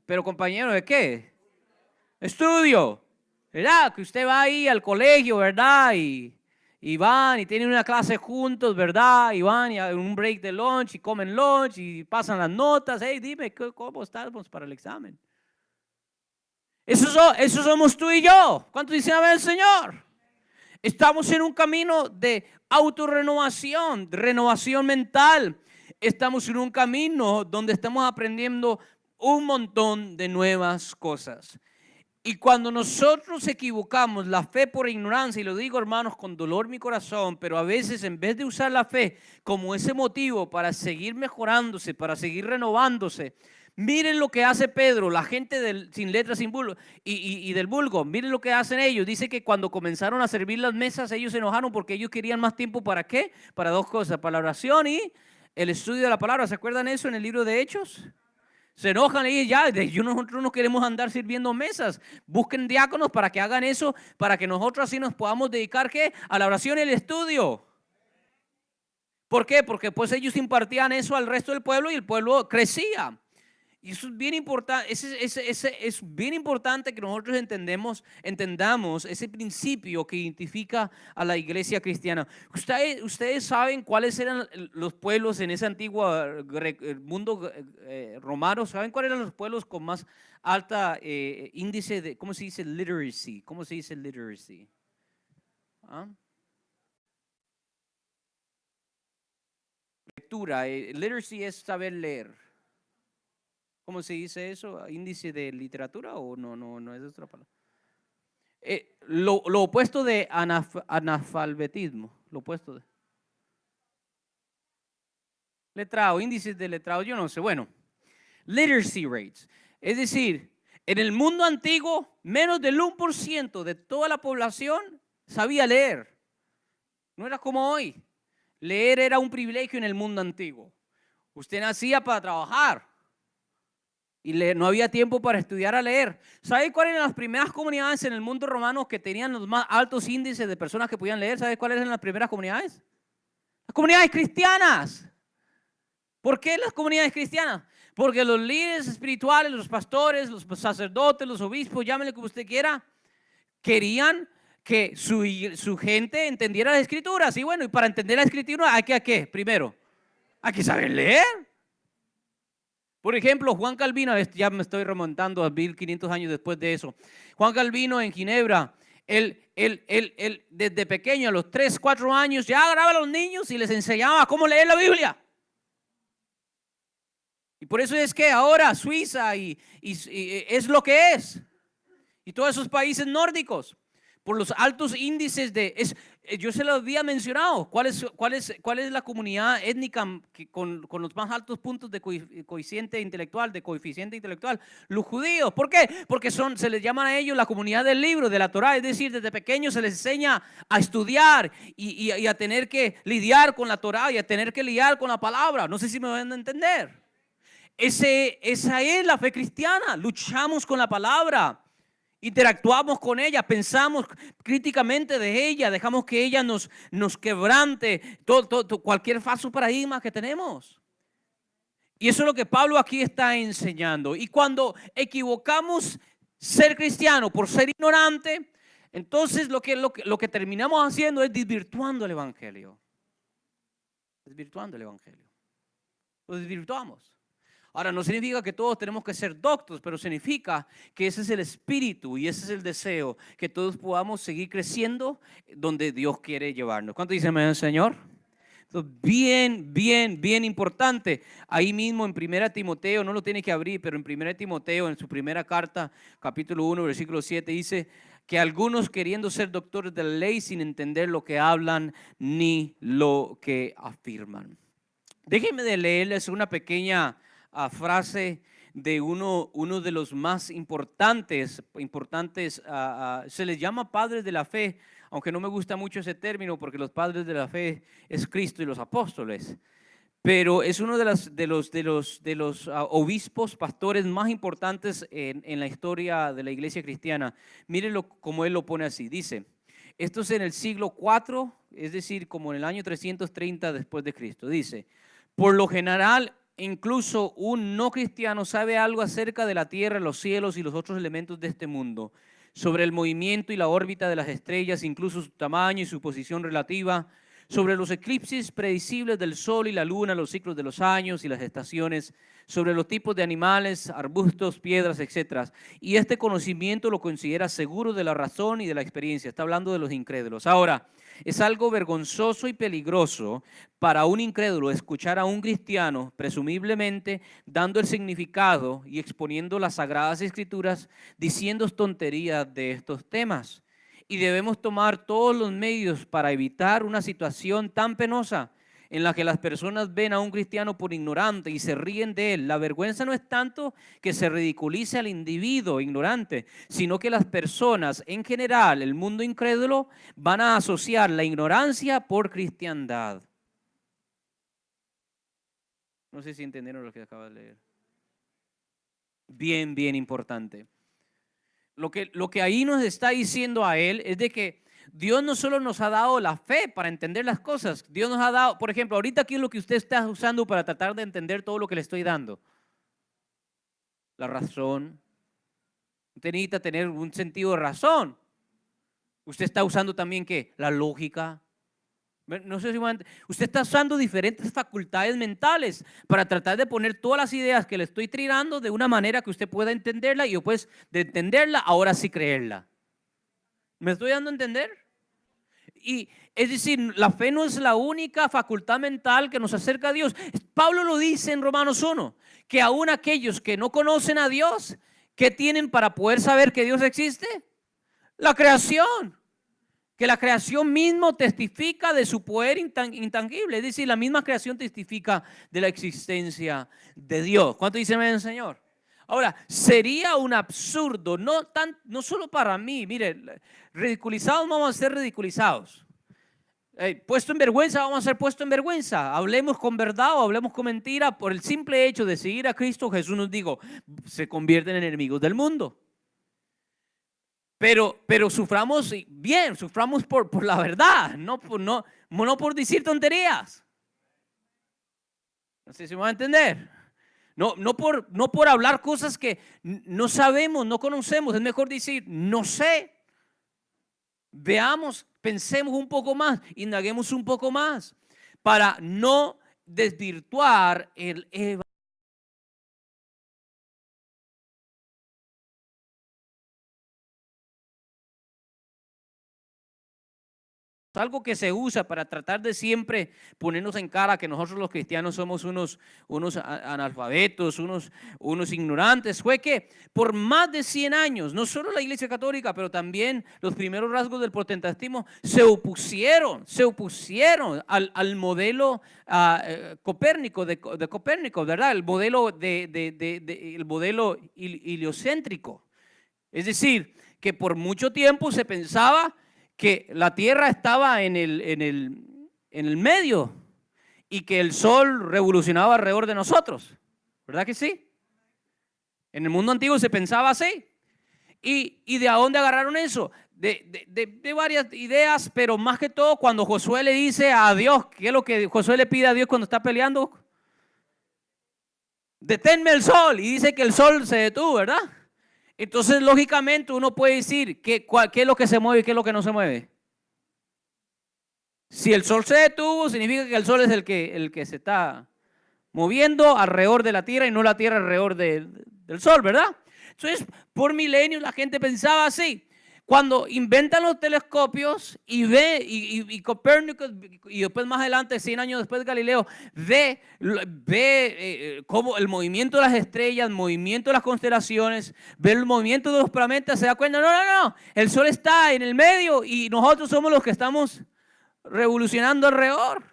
Pero compañero, ¿de qué? Estudio, ¿verdad? Que usted va ahí al colegio, ¿verdad? Y van y tienen una clase juntos, ¿verdad? Y van y un break de lunch y comen lunch y pasan las notas. Hey, dime, ¿cómo estamos para el examen? Eso somos tú y yo. ¿Cuántos dicen amén al Señor? Estamos en un camino de autorrenovación, de renovación mental. Estamos en un camino donde estamos aprendiendo un montón de nuevas cosas. Y cuando nosotros equivocamos la fe por ignorancia, y lo digo hermanos con dolor en mi corazón, pero a veces en vez de usar la fe como ese motivo para seguir mejorándose, para seguir renovándose, miren lo que hace Pedro, la gente sin letras, sin vulgo, y del vulgo, miren lo que hacen ellos. Dice que cuando comenzaron a servir las mesas, ellos se enojaron porque ellos querían más tiempo. ¿Para qué? Para 2 cosas, para la oración y el estudio de la palabra. ¿Se acuerdan eso en el libro de Hechos? Se enojan y ya, nosotros no queremos andar sirviendo mesas. Busquen diáconos para que hagan eso, para que nosotros así nos podamos dedicar ¿qué? A la oración y el estudio. ¿Por qué? Porque pues ellos impartían eso al resto del pueblo y el pueblo crecía. Y eso es bien importante, es bien importante que nosotros entendamos ese principio que identifica a la iglesia cristiana. Ustedes saben cuáles eran los pueblos en ese antiguo mundo romano. ¿Saben cuáles eran los pueblos con más alta índice de, ¿cómo se dice literacy? ¿Cómo se dice literacy? ¿Ah? Lectura. Literacy es saber leer. ¿Cómo se dice eso? ¿Índice de literatura o no es otra palabra? Lo opuesto de analfabetismo, lo opuesto de letrado, índices de letrado, yo no sé. Bueno, literacy rates, es decir, en el mundo antiguo, menos del 1% de toda la población sabía leer. No era como hoy. Leer era un privilegio en el mundo antiguo. Usted nacía para trabajar. Y no había tiempo para estudiar a leer. ¿Sabe cuáles eran las primeras comunidades en el mundo romano que tenían los más altos índices de personas que podían leer? ¿Sabe cuáles eran las primeras comunidades? Las comunidades cristianas. ¿Por qué las comunidades cristianas? Porque los líderes espirituales, los pastores, los sacerdotes, los obispos, llámenle como usted quiera, querían que su gente entendiera las escrituras. Y bueno, y para entender la escritura hay que ¿qué? Primero, hay que saber leer. Por ejemplo, Juan Calvino, ya me estoy remontando a 1500 años después de eso. Juan Calvino en Ginebra, él desde pequeño, a los 3, 4 años, ya agarraba a los niños y les enseñaba cómo leer la Biblia. Y por eso es que ahora Suiza y es lo que es. Y todos esos países nórdicos, por los altos índices yo se lo había mencionado, ¿cuál es la comunidad étnica con los más altos puntos de coeficiente intelectual, Los judíos. ¿Por qué? Porque se les llaman a ellos la comunidad del libro, de la Torá, es decir, desde pequeños se les enseña a estudiar y a tener que lidiar con la Torá y a tener que lidiar con la palabra. No sé si me van a entender. Esa es la fe cristiana, luchamos con la palabra. Interactuamos con ella, pensamos críticamente de ella, dejamos que ella nos quebrante cualquier falso paradigma que tenemos. Y eso es lo que Pablo aquí está enseñando. Y cuando equivocamos ser cristiano por ser ignorante, entonces lo que terminamos haciendo es desvirtuando el evangelio. Lo desvirtuamos. Ahora, no significa que todos tenemos que ser doctos, pero significa que ese es el espíritu y ese es el deseo, que todos podamos seguir creciendo donde Dios quiere llevarnos. ¿Cuánto dicen, Señor? Entonces, bien importante. Ahí mismo en 1 Timoteo, no lo tiene que abrir, pero en 1 Timoteo, en su primera carta, capítulo 1, versículo 7, dice que algunos queriendo ser doctores de la ley sin entender lo que hablan ni lo que afirman. Déjenme de leerles una pequeña frase de uno de los más importantes, se les llama padres de la fe, aunque no me gusta mucho ese término porque los padres de la fe es Cristo y los apóstoles, pero es uno de los obispos, pastores más importantes en la historia de la iglesia cristiana. Mírenlo como él lo pone así, dice: esto es en el siglo IV, es decir, como en el año 330 después de Cristo. Dice: por lo general, incluso un no cristiano sabe algo acerca de la tierra, los cielos y los otros elementos de este mundo, sobre el movimiento y la órbita de las estrellas, incluso su tamaño y su posición relativa, sobre los eclipses predecibles del sol y la luna, los ciclos de los años y las estaciones, sobre los tipos de animales, arbustos, piedras, etc. Y este conocimiento lo considera seguro de la razón y de la experiencia. Está hablando de los incrédulos. Ahora, es algo vergonzoso y peligroso para un incrédulo escuchar a un cristiano, presumiblemente, dando el significado y exponiendo las sagradas escrituras, diciendo tonterías de estos temas. Y debemos tomar todos los medios para evitar una situación tan penosa en la que las personas ven a un cristiano por ignorante y se ríen de él. La vergüenza no es tanto que se ridiculice al individuo ignorante, sino que las personas en general, el mundo incrédulo, van a asociar la ignorancia por cristiandad. No sé si entendieron lo que acabo de leer. Bien importante. Lo que ahí nos está diciendo a él es de que Dios no solo nos ha dado la fe para entender las cosas. Dios nos ha dado, por ejemplo, ahorita aquí es lo que usted está usando para tratar de entender todo lo que le estoy dando. la razón. Usted necesita tener un sentido de razón. Usted está usando también, ¿qué? La lógica. No sé si usted está usando diferentes facultades mentales para tratar de poner todas las ideas que le estoy tirando de una manera que usted pueda entenderla y después de entenderla, ahora sí creerla. ¿Me estoy dando a entender? Y es decir, la fe no es la única facultad mental que nos acerca a Dios. Pablo lo dice en Romanos 1, que aún aquellos que no conocen a Dios, ¿qué tienen para poder saber que Dios existe? La creación. Que la creación mismo testifica de su poder intangible. Es decir, la misma creación testifica de la existencia de Dios. ¿Cuánto dice amén, Señor? Ahora, sería un absurdo, no solo para mí, mire, ridiculizados vamos a ser ridiculizados. Puesto en vergüenza vamos a ser puesto en vergüenza. Hablemos con verdad o hablemos con mentira. Por el simple hecho de seguir a Cristo, Jesús nos dijo, se convierten en enemigos del mundo. Pero suframos bien, suframos por la verdad, no por decir tonterías. No sé si me va a entender. No por hablar cosas que no sabemos, no conocemos. Es mejor decir, no sé. Veamos, pensemos un poco más, indaguemos un poco más para no desvirtuar el evangelio. Algo que se usa para tratar de siempre ponernos en cara que nosotros los cristianos somos unos analfabetos, unos ignorantes, fue que por más de 100 años, no solo la Iglesia Católica, pero también los primeros rasgos del protestantismo se opusieron al modelo Copérnico, de Copérnico, ¿verdad? El modelo, el modelo heliocéntrico. Es decir, que por mucho tiempo se pensaba que la Tierra estaba en el medio y que el Sol revolucionaba alrededor de nosotros. ¿Verdad que sí? En el mundo antiguo se pensaba así. ¿Y de dónde agarraron eso? De varias ideas, pero más que todo cuando Josué le dice a Dios, ¿qué es lo que Josué le pide a Dios cuando está peleando? Deténme el sol. Y dice que el sol se detuvo, ¿verdad? Entonces, lógicamente, uno puede decir qué es lo que se mueve y qué es lo que no se mueve. Si el sol se detuvo, significa que el sol es el que se está moviendo alrededor de la Tierra y no la Tierra alrededor del sol, ¿verdad? Entonces, por milenios la gente pensaba así. Cuando inventan los telescopios y ve, y Copérnico, y después más adelante, 100 años después Galileo, ve cómo el movimiento de las estrellas, el movimiento de las constelaciones, ve el movimiento de los planetas, se da cuenta, no, el sol está en el medio y nosotros somos los que estamos revolucionando alrededor.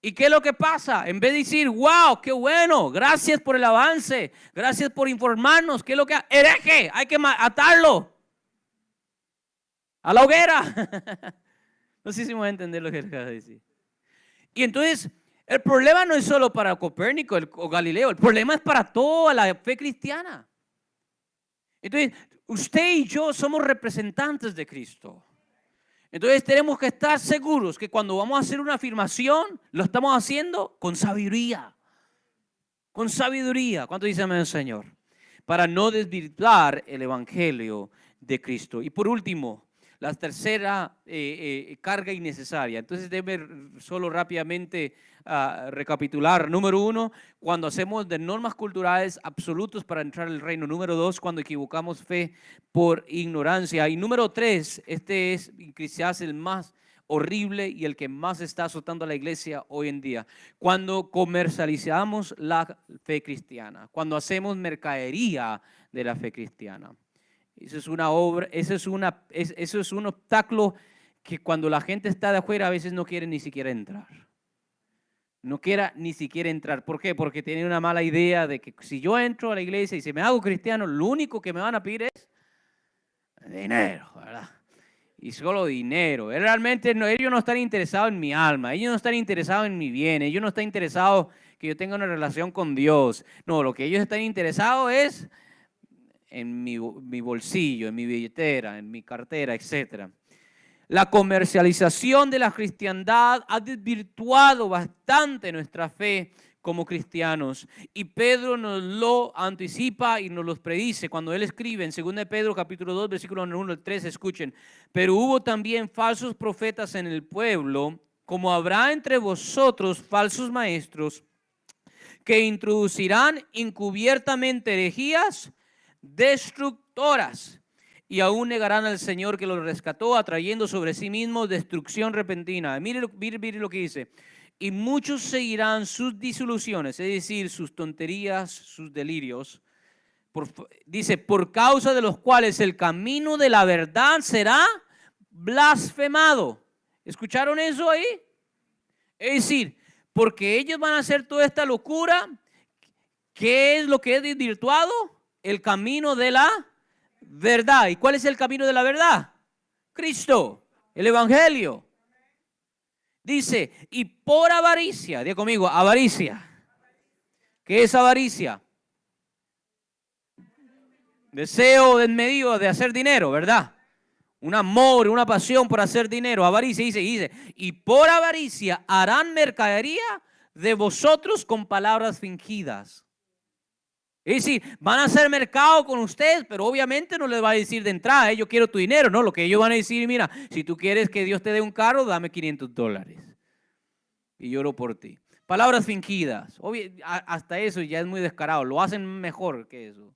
¿Y qué es lo que pasa? En vez de decir, wow, qué bueno, gracias por el avance, gracias por informarnos, ¿qué es lo que hace? Hereje, hay que atarlo a la hoguera. No sé si me voy a entender lo que acaba de decir. Y entonces, el problema no es solo para Copérnico o Galileo, el problema es para toda la fe cristiana. Entonces, usted y yo somos representantes de Cristo. Entonces, tenemos que estar seguros que cuando vamos a hacer una afirmación, lo estamos haciendo con sabiduría. Con sabiduría. ¿Cuánto dice amén, Señor? Para no desvirtuar el evangelio de Cristo. Y por último, la tercera carga innecesaria. Entonces debe solo rápidamente recapitular. Número 1, cuando hacemos de normas culturales absolutos para entrar al reino. Número 2, cuando equivocamos fe por ignorancia. Y número 3, este es quizás el más horrible y el que más está azotando a la iglesia hoy en día. Cuando comercializamos la fe cristiana, cuando hacemos mercadería de la fe cristiana. Eso es una obra, eso es un obstáculo que cuando la gente está de afuera a veces no quiere ni siquiera entrar. No quiera ni siquiera entrar. ¿Por qué? Porque tiene una mala idea de que si yo entro a la iglesia y si me hago cristiano, lo único que me van a pedir es dinero, ¿verdad? Y solo dinero. Realmente ellos no están interesados en mi alma, ellos no están interesados en mi bien, ellos no están interesados que yo tenga una relación con Dios. No, lo que ellos están interesados es en mi bolsillo, en mi billetera, en mi cartera, etc. La comercialización de la cristiandad ha desvirtuado bastante nuestra fe como cristianos. Y Pedro nos lo anticipa y nos lo predice cuando él escribe en 2 de Pedro capítulo 2, versículo 1 al 3, escuchen. Pero hubo también falsos profetas en el pueblo, como habrá entre vosotros falsos maestros, que introducirán encubiertamente herejías destructoras, y aún negarán al Señor que los rescató, atrayendo sobre sí mismos destrucción repentina. Mire lo que dice. Y muchos seguirán sus disoluciones, es decir, sus tonterías, sus delirios. Dice, por causa de los cuales el camino de la verdad será blasfemado. ¿Escucharon eso ahí? Es decir, porque ellos van a hacer toda esta locura. ¿Qué es lo que es desvirtuado? El camino de la verdad. ¿Y cuál es el camino de la verdad? Cristo, el Evangelio. Dice, y por avaricia, diga conmigo, avaricia. ¿Qué es avaricia? Deseo desmedido de hacer dinero, ¿verdad? Un amor, una pasión por hacer dinero. Avaricia, dice, y por avaricia harán mercadería de vosotros con palabras fingidas. Es decir, van a hacer mercado con ustedes, pero obviamente no les va a decir de entrada, yo quiero tu dinero, no, lo que ellos van a decir, mira, si tú quieres que Dios te dé un carro, dame $500 y lloro por ti. Palabras fingidas, hasta eso ya es muy descarado, lo hacen mejor que eso.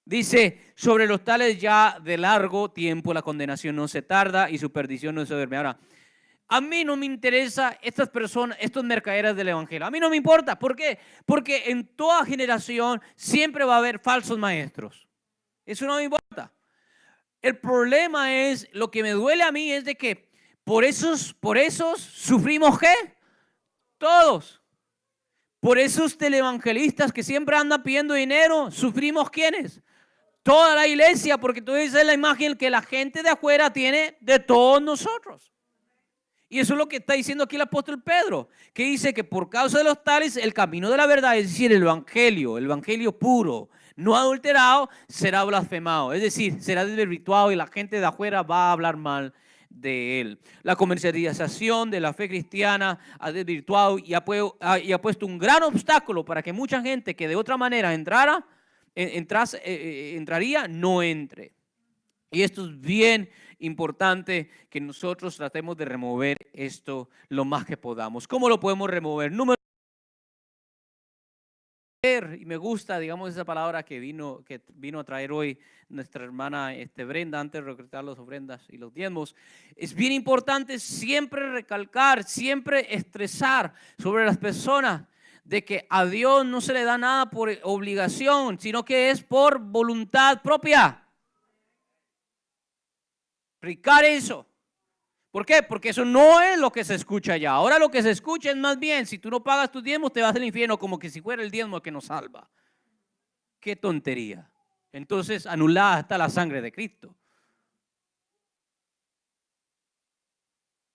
Dice, sobre los tales ya de largo tiempo la condenación no se tarda y su perdición no se duerme. Ahora, a mí no me interesa estas personas, estos mercaderes del evangelio. A mí no me importa. ¿Por qué? Porque en toda generación siempre va a haber falsos maestros. Eso no me importa. El problema es, lo que me duele a mí es de que por esos sufrimos ¿qué? Todos. Por esos televangelistas que siempre andan pidiendo dinero, sufrimos ¿quiénes? Toda la iglesia, porque tú dices la imagen que la gente de afuera tiene de todos nosotros. Y eso es lo que está diciendo aquí el apóstol Pedro, que dice que por causa de los tales el camino de la verdad, es decir, el evangelio puro, no adulterado, será blasfemado. Es decir, será desvirtuado y la gente de afuera va a hablar mal de él. La comercialización de la fe cristiana ha desvirtuado y ha puesto un gran obstáculo para que mucha gente que de otra manera entraría, no entre. Y esto es bien importante que nosotros tratemos de remover esto lo más que podamos. ¿Cómo lo podemos remover? Número uno, y me gusta, digamos, esa palabra que vino a traer hoy nuestra hermana Brenda antes de reclutar las ofrendas y los diezmos. Es bien importante siempre recalcar, siempre estresar sobre las personas de que a Dios no se le da nada por obligación, sino que es por voluntad propia. Explicar eso. ¿Por qué? Porque eso no es lo que se escucha allá. Ahora lo que se escucha es más bien, si tú no pagas tus diezmos, te vas al infierno, como que si fuera el diezmo el que nos salva. ¡Qué tontería! Entonces, anulada está la sangre de Cristo.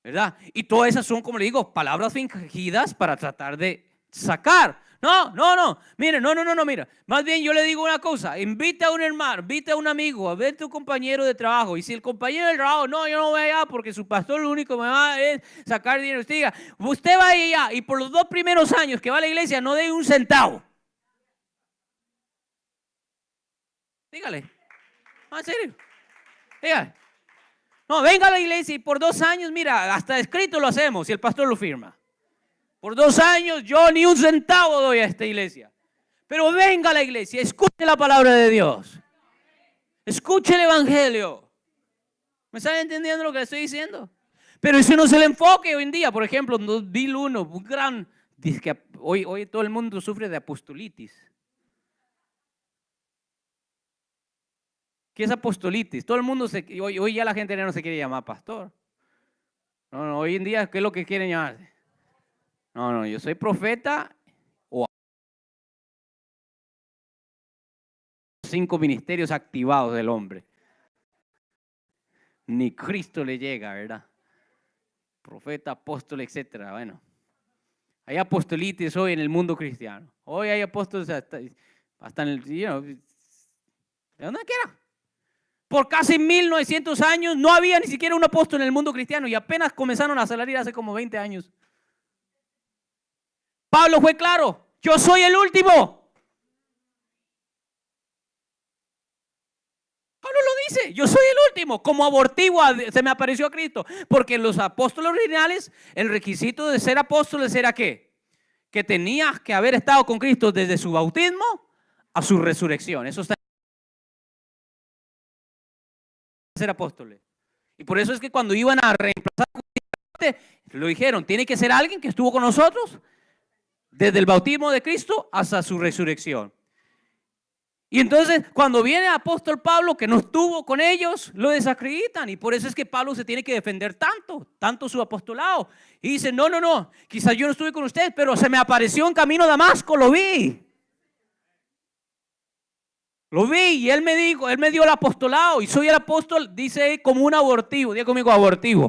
¿Verdad? Y todas esas son, como le digo, palabras fingidas para tratar de sacar. No, mire, mira. Más bien yo le digo una cosa, invita a un hermano, invita a un amigo, a ver tu compañero de trabajo. Y si el compañero de trabajo, no, yo no voy allá porque su pastor lo único que me va es sacar dinero. Usted va allá y por los 2 primeros años que va a la iglesia no dé un centavo. Dígale. ¿En serio? Dígale. No, venga a la iglesia y por 2 años, mira, hasta escrito lo hacemos y el pastor lo firma. Por 2 años yo ni un centavo doy a esta iglesia. Pero venga a la iglesia, escuche la palabra de Dios. Escuche el evangelio. ¿Me están entendiendo lo que le estoy diciendo? Pero eso no es el enfoque hoy en día. Por ejemplo, en 2001, un gran... Dice que hoy todo el mundo sufre de apostolitis. ¿Qué es apostolitis? Todo el mundo, hoy ya la gente ya no se quiere llamar pastor. No, hoy en día, ¿qué es lo que quieren llamarse? No, yo soy profeta o 5 ministerios activados del hombre. Ni Cristo le llega, ¿verdad? Profeta, apóstol, etcétera. Bueno, hay apostolitis hoy en el mundo cristiano. Hoy hay apóstoles hasta en el, de donde quiera. Por casi 1900 años no había ni siquiera un apóstol en el mundo cristiano y apenas comenzaron a salir hace como 20 años. Pablo fue claro, yo soy el último. Pablo lo dice, yo soy el último, como abortivo se me apareció a Cristo, porque los apóstoles originales, el requisito de ser apóstoles era ¿qué? Que tenías que haber estado con Cristo desde su bautismo a su resurrección. Eso está en ser apóstoles. Y por eso es que cuando iban a reemplazar, lo dijeron, tiene que ser alguien que estuvo con nosotros desde el bautismo de Cristo hasta su resurrección. Y entonces cuando viene el apóstol Pablo que no estuvo con ellos, lo desacreditan. Y por eso es que Pablo se tiene que defender tanto su apostolado. Y dice, no, quizás yo no estuve con ustedes, pero se me apareció en camino a Damasco, lo vi. Lo vi y él me dijo, él me dio el apostolado y soy el apóstol, dice como un abortivo. Diga conmigo, abortivo.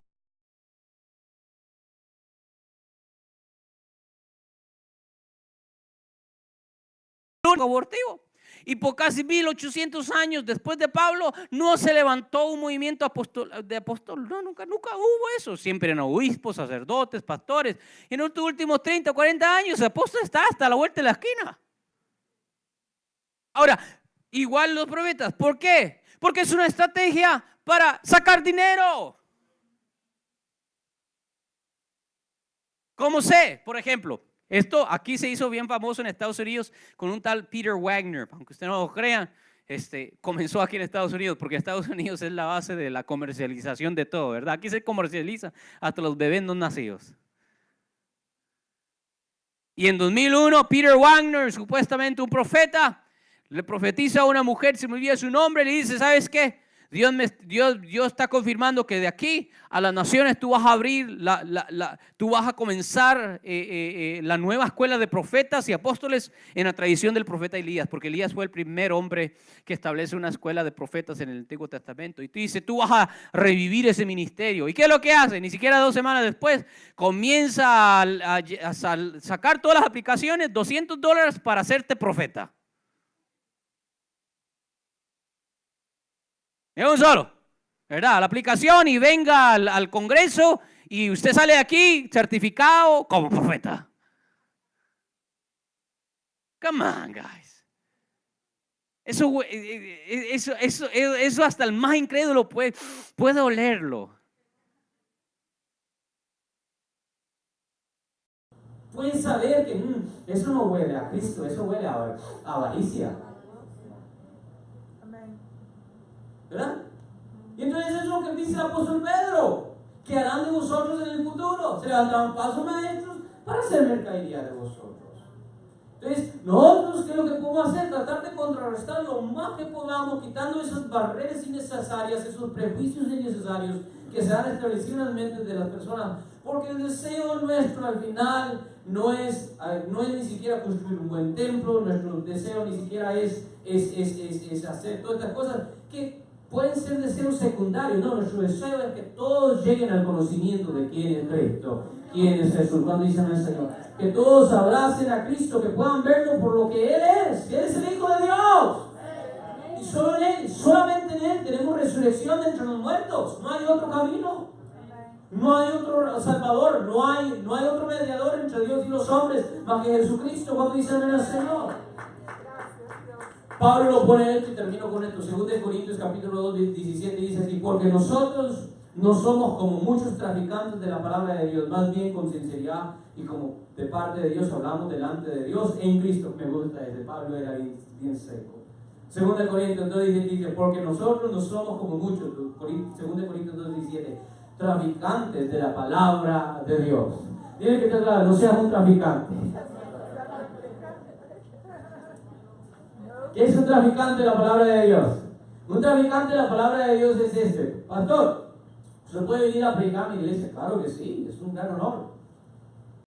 Abortivo. Y por casi 1800 años después de Pablo no se levantó un movimiento de apóstol. No, nunca hubo eso. Siempre eran obispos, sacerdotes, pastores. Y en los últimos 30 o 40 años el apóstol está hasta la vuelta de la esquina. Ahora, igual los profetas. ¿Por qué? Porque es una estrategia para sacar dinero. ¿Cómo sé? Por ejemplo, esto aquí se hizo bien famoso en Estados Unidos con un tal Peter Wagner. Aunque ustedes no lo crean, comenzó aquí en Estados Unidos, porque Estados Unidos es la base de la comercialización de todo, ¿verdad? Aquí se comercializa hasta los bebés no nacidos. Y en 2001, Peter Wagner, supuestamente un profeta, le profetiza a una mujer, se me olvida su nombre, le dice, ¿sabes qué? Dios está confirmando que de aquí a las naciones tú vas a abrir, tú vas a comenzar la nueva escuela de profetas y apóstoles en la tradición del profeta Elías, porque Elías fue el primer hombre que establece una escuela de profetas en el Antiguo Testamento. Y tú dices, tú vas a revivir ese ministerio. ¿Y qué es lo que hace? Ni siquiera 2 semanas después comienza a sacar todas las aplicaciones, $200 para hacerte profeta. Es un solo, ¿verdad? La aplicación y venga al Congreso y usted sale de aquí certificado como profeta. Come on, guys. Eso hasta el más incrédulo puede olerlo. Pueden saber que eso no huele a Cristo, eso huele a avaricia. ¿Verdad? Y entonces eso es lo que dice el apóstol Pedro, que harán de vosotros en el futuro, se levantarán falsos maestros para hacer mercadería de vosotros. Entonces nosotros, ¿qué es lo que podemos hacer? Tratar de contrarrestar lo más que podamos, quitando esas barreras innecesarias, esos prejuicios innecesarios que se han establecido en las mentes de las personas, porque el deseo nuestro al final no es ni siquiera construir un buen templo, nuestro deseo ni siquiera es hacer todas estas cosas que pueden ser deseos secundarios. No, nuestro deseo es que todos lleguen al conocimiento de quién es Cristo, quién es Jesús. Cuando dicen al Señor, que todos abracen a Cristo, que puedan verlo por lo que Él es el Hijo de Dios. Y solo en Él, solamente en Él tenemos resurrección de entre los muertos. No hay otro camino, no hay otro Salvador, no hay otro mediador entre Dios y los hombres más que Jesucristo. Cuando dicen al Señor, Pablo lo pone esto y termino con esto. 2 Corintios capítulo 2, 17 dice así: porque nosotros no somos como muchos traficantes de la palabra de Dios, más bien con sinceridad y como de parte de Dios hablamos delante de Dios en Cristo. Me gusta ese, Pablo era bien seco. 2 Corintios 2 dice, porque nosotros no somos como muchos, 2 Corintios 2, 17, traficantes de la palabra de Dios. Dile que te claro, no seas un traficante. ¿Qué es un traficante de la palabra de Dios? Un traficante de la palabra de Dios es pastor, ¿usted puede venir a predicar a mi iglesia? Claro que sí, es un gran honor.